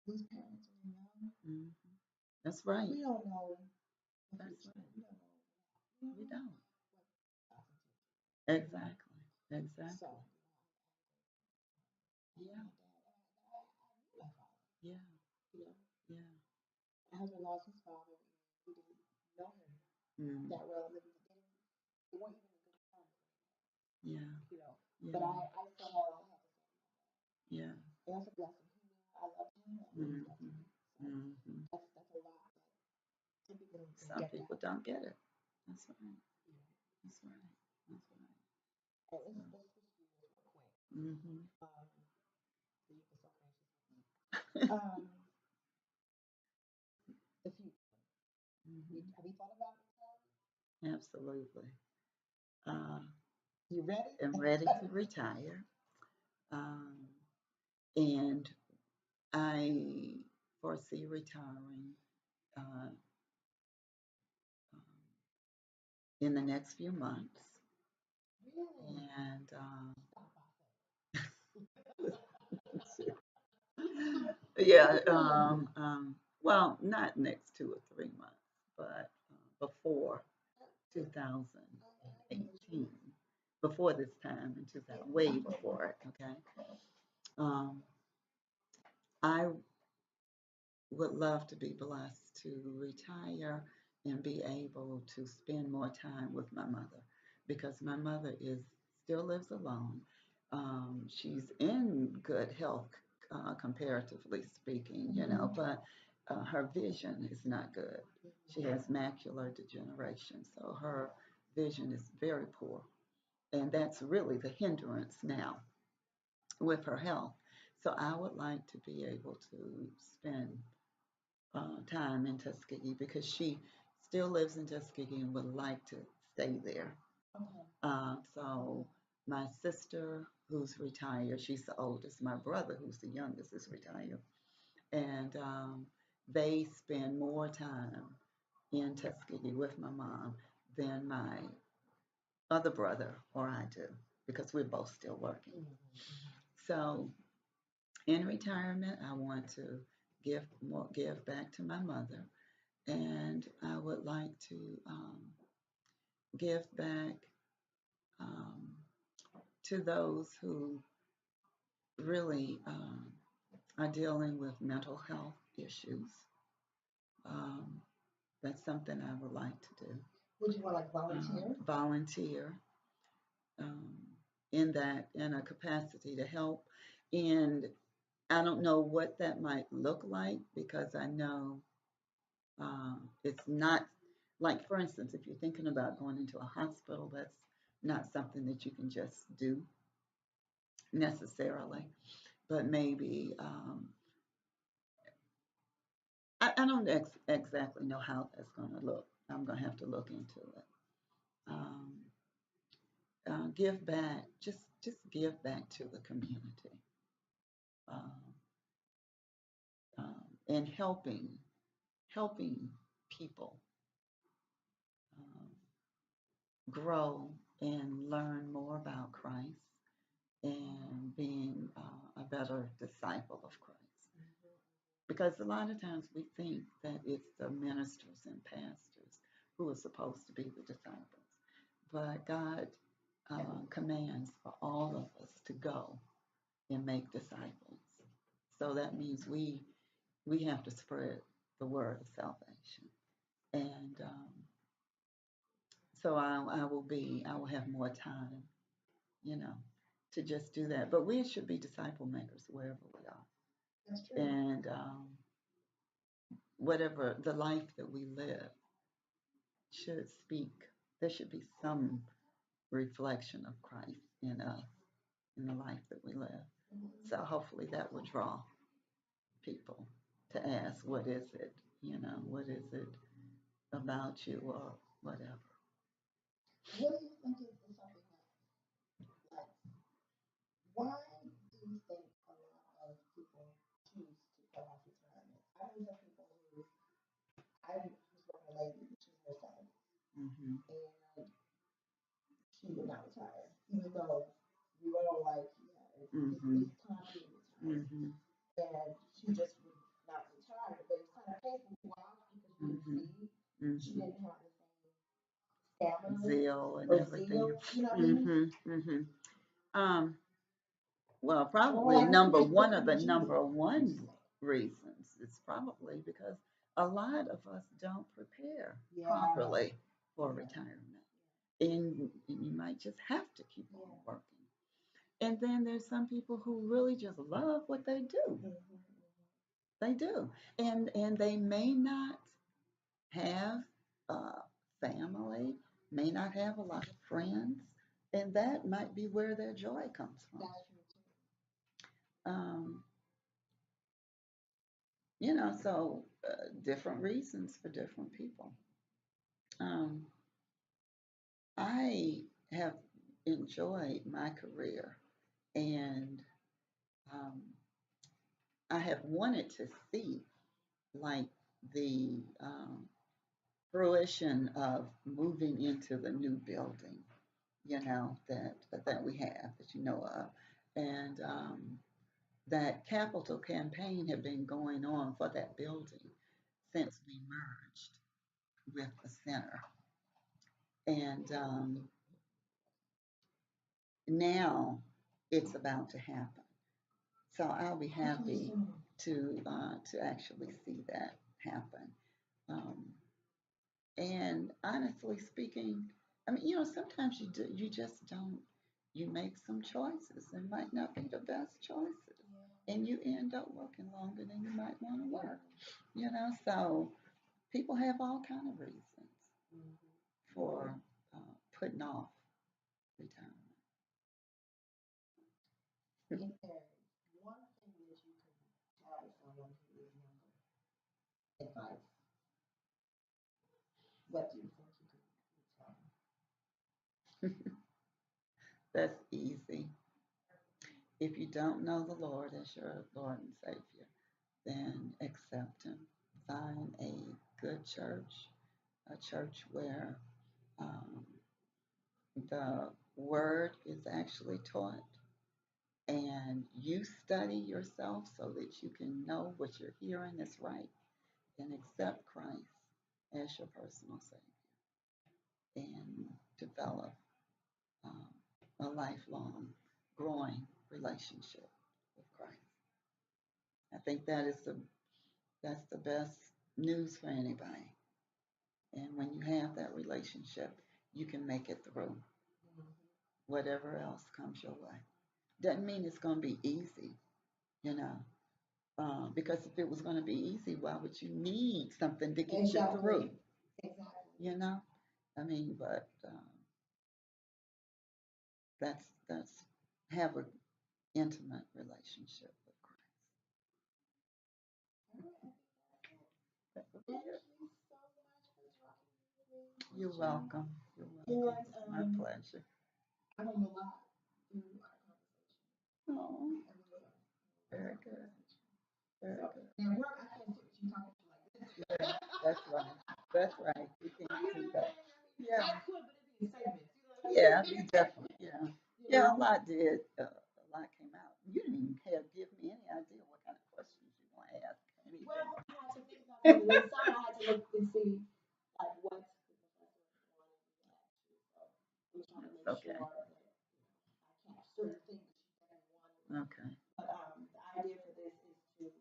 Speaker 1: lose parents when they're young.
Speaker 2: mhm, that's right.
Speaker 1: We don't know the
Speaker 2: That's
Speaker 1: future.
Speaker 2: right.
Speaker 1: We don't know. We don't
Speaker 2: We
Speaker 1: know
Speaker 2: don't.
Speaker 1: what happens.
Speaker 2: Exactly.
Speaker 1: So,
Speaker 2: Exactly.
Speaker 1: my
Speaker 2: Yeah.
Speaker 1: dad, I knew my father.
Speaker 2: Yeah.
Speaker 1: You know,
Speaker 2: Yeah.
Speaker 1: my husband lost his father, and we didn't know him
Speaker 2: Mm,
Speaker 1: that well. They weren't even in good terms.
Speaker 2: yeah.
Speaker 1: You know. But
Speaker 2: Yeah.
Speaker 1: I said all I had to say.
Speaker 2: Yeah.
Speaker 1: And that's a blessing. I loved him, and he
Speaker 2: Hmm.
Speaker 1: loved me. So
Speaker 2: Hmm.
Speaker 1: that's a lot that some people don't
Speaker 2: Some
Speaker 1: get
Speaker 2: people
Speaker 1: that.
Speaker 2: don't get it. That's right.
Speaker 1: You know.
Speaker 2: That's right. That's right.
Speaker 1: And
Speaker 2: So,
Speaker 1: let's switch gears real quick.
Speaker 2: hmm.
Speaker 1: So you can so anxious with me. Um, the future.
Speaker 2: Hmm.
Speaker 1: Have you thought about it?
Speaker 2: Absolutely. Uh,
Speaker 1: You ready?
Speaker 2: I'm ready to retire. Um, and I foresee retiring uh, um, in the next few months.
Speaker 1: Really?
Speaker 2: And
Speaker 1: Stop out
Speaker 2: yeah, well, not next 2 or 3 months, but before 2018, before this time in 2000, way before it, okay? Um, I would love to be blessed to retire and be able to spend more time with my mother because my mother is still lives alone. She's in good health, comparatively speaking, but her vision is not good. She has macular degeneration, so her vision is very poor, and that's really the hindrance now with her health. So I would like to be able to spend time in Tuskegee because she still lives in Tuskegee and would like to stay there.
Speaker 1: okay.
Speaker 2: So my sister, who's retired, she's the oldest. My brother, who's the youngest, is retired, and they spend more time in Tuskegee with my mom than my other brother or I do because we're both still working. So in retirement, I want to give back to my mother, and I would like to give back um, to those who really are dealing with mental health issues. Um, that's something I would like to do.
Speaker 1: Would you want like volunteer?
Speaker 2: Volunteer um, in a capacity to help, and I don't know what that might look like because I know it's not like, for instance, if you're thinking about going into a hospital, that's not something that you can just do necessarily. But maybe I don't exactly know how that's going to look. I'm going to have to look into it. Um, give back, just give back to the community, um, and helping people. Um, grow and learn more about Christ and being a better disciple of Christ. Because a lot of times we think that it's the ministers and pastors who are supposed to be the disciples. But God commands for all of us to go and make disciples. So that means we have to spread the word of salvation. And so I will have more time, you know, to just do that. But we should be disciple makers wherever we are.
Speaker 1: That's true.
Speaker 2: And whatever the life that we live should speak. There should be some reflection of Christ in us, in the life that we live. So hopefully that will draw people to ask, what is it? You know, what is it about you or whatever?
Speaker 1: What do you think is something like, why do you think a lot of people choose to come off retirement? I know some people who, I was working a lady, she's in her 70s,
Speaker 2: Mm-hmm.
Speaker 1: and she would not retire, even though we were all like, yeah,
Speaker 2: Mm-hmm.
Speaker 1: it's time for you to retire.
Speaker 2: Mm-hmm.
Speaker 1: And she just would not retire, but it was kind of painful to watch because you could
Speaker 2: Mm-hmm.
Speaker 1: see she
Speaker 2: Mm-hmm.
Speaker 1: didn't have the same stamina
Speaker 2: Zeal and
Speaker 1: or
Speaker 2: everything.
Speaker 1: zeal, you know what I mean?
Speaker 2: Mm-hmm. Mm-hmm. Um, well,
Speaker 1: Well,
Speaker 2: probably
Speaker 1: like,
Speaker 2: one of
Speaker 1: what
Speaker 2: the
Speaker 1: would you do?
Speaker 2: number one reasons is probably because a lot of us don't prepare
Speaker 1: Yeah.
Speaker 2: properly for
Speaker 1: Yeah.
Speaker 2: retirement. And you might just have to keep on
Speaker 1: Yeah.
Speaker 2: working. And then there's some people who really just love what they do.
Speaker 1: Mm-hmm.
Speaker 2: They do. And they may not have family, may not have a lot of friends, and that might be where their joy comes from.
Speaker 1: That's true too.
Speaker 2: Um, so different reasons for different people. Um, I have enjoyed my career, and um, I have wanted to see like the fruition of moving into the new building, that we have, that you know of, and that capital campaign had been going on for that building since we merged with the center, and now it's about to happen. So I'll be happy to actually see that happen. Um, and honestly speaking, I mean, sometimes you just don't. You make some choices and might not be the best choices, and you end up working longer than you might want to work. So people have all kind of reasons for putting off retirement.
Speaker 1: If there's one thing that you could tell someone who is younger, advice, what do you think you could tell them?
Speaker 2: That's easy. If you don't know the Lord as your Lord and Savior, then accept Him. Find a good church, a church where um, the Word is actually taught, and you study yourself so that you can know what you're hearing is right, and accept Christ as your personal Savior, and develop um, a lifelong, growing relationship with Christ. I think that's the best news for anybody. And when you have that relationship, you can make it through whatever else comes your way. Doesn't mean it's going to be easy, you know, because if it was going to be easy, why would you need something to get you through?
Speaker 1: Exactly.
Speaker 2: You know, I mean, but that's have an intimate relationship with Christ. That would be
Speaker 1: Thank
Speaker 2: it.
Speaker 1: you so much for talking with me.
Speaker 2: You're welcome. You're
Speaker 1: And
Speaker 2: welcome. It's my pleasure.
Speaker 1: I learned a lot through our conversation.
Speaker 2: Oh,
Speaker 1: I really are.
Speaker 2: very good. Very
Speaker 1: So,
Speaker 2: good.
Speaker 1: and work, I can't sit with you talking to you like this.
Speaker 2: Yeah, that's right. That's right. You can't
Speaker 1: You know
Speaker 2: do
Speaker 1: what I'm
Speaker 2: that.
Speaker 1: saying?
Speaker 2: Yeah.
Speaker 1: I could, but it'd be a segment.
Speaker 2: Yeah, you definitely, yeah.
Speaker 1: You
Speaker 2: Yeah, a
Speaker 1: know?
Speaker 2: lot did. A lot came out. You didn't even have give me any idea what kind of questions you want to ask. Anything.
Speaker 1: Well, I had to think about it. When some I had to look and see like what the professor wanted me to ask you. So I'm trying to make
Speaker 2: That's okay.
Speaker 1: sure that I catch certain things that she doesn't want to.
Speaker 2: Okay.
Speaker 1: But um, the
Speaker 2: Hmm.
Speaker 1: idea for this is to give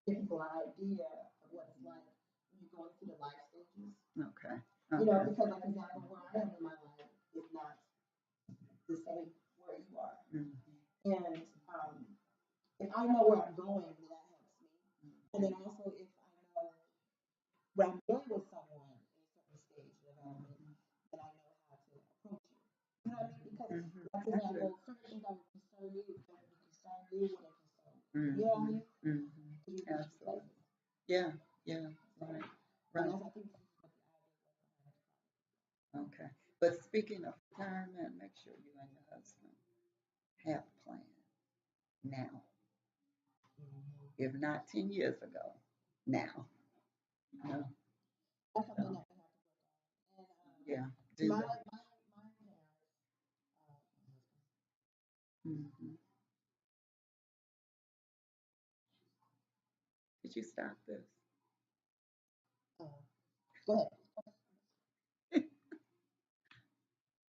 Speaker 1: people an idea of what it's like when you're going through the life stages.
Speaker 2: Okay.
Speaker 1: You know,
Speaker 2: Okay.
Speaker 1: because like example, where I am in my life is not the same where you are.
Speaker 2: Hmm.
Speaker 1: And if I know where I'm going, then that helps me. And then also if I know when I'm dealing with someone in a certain stage of development, then I know how to approach it. You know what I mean? Because
Speaker 2: Hmm.
Speaker 1: like
Speaker 2: That's it.
Speaker 1: example, certain things that would concern you don't concern you when it concern me.
Speaker 2: Hmm.
Speaker 1: You know what I mean?
Speaker 2: Hmm.
Speaker 1: Because you're pushing
Speaker 2: Absolutely.
Speaker 1: places.
Speaker 2: Yeah. Yeah.
Speaker 1: So,
Speaker 2: Right.
Speaker 1: and
Speaker 2: Right.
Speaker 1: that's I think this is what the idea was behind it.
Speaker 2: Okay. But speaking of retirement, make sure you and your husband have a plan now. If not 10 years ago, now. You know.
Speaker 1: That's something
Speaker 2: So
Speaker 1: that we have to work on.
Speaker 2: yeah,
Speaker 1: And
Speaker 2: do
Speaker 1: my
Speaker 2: that.
Speaker 1: parents,
Speaker 2: Hmm. Did you stop this?
Speaker 1: uh, go ahead.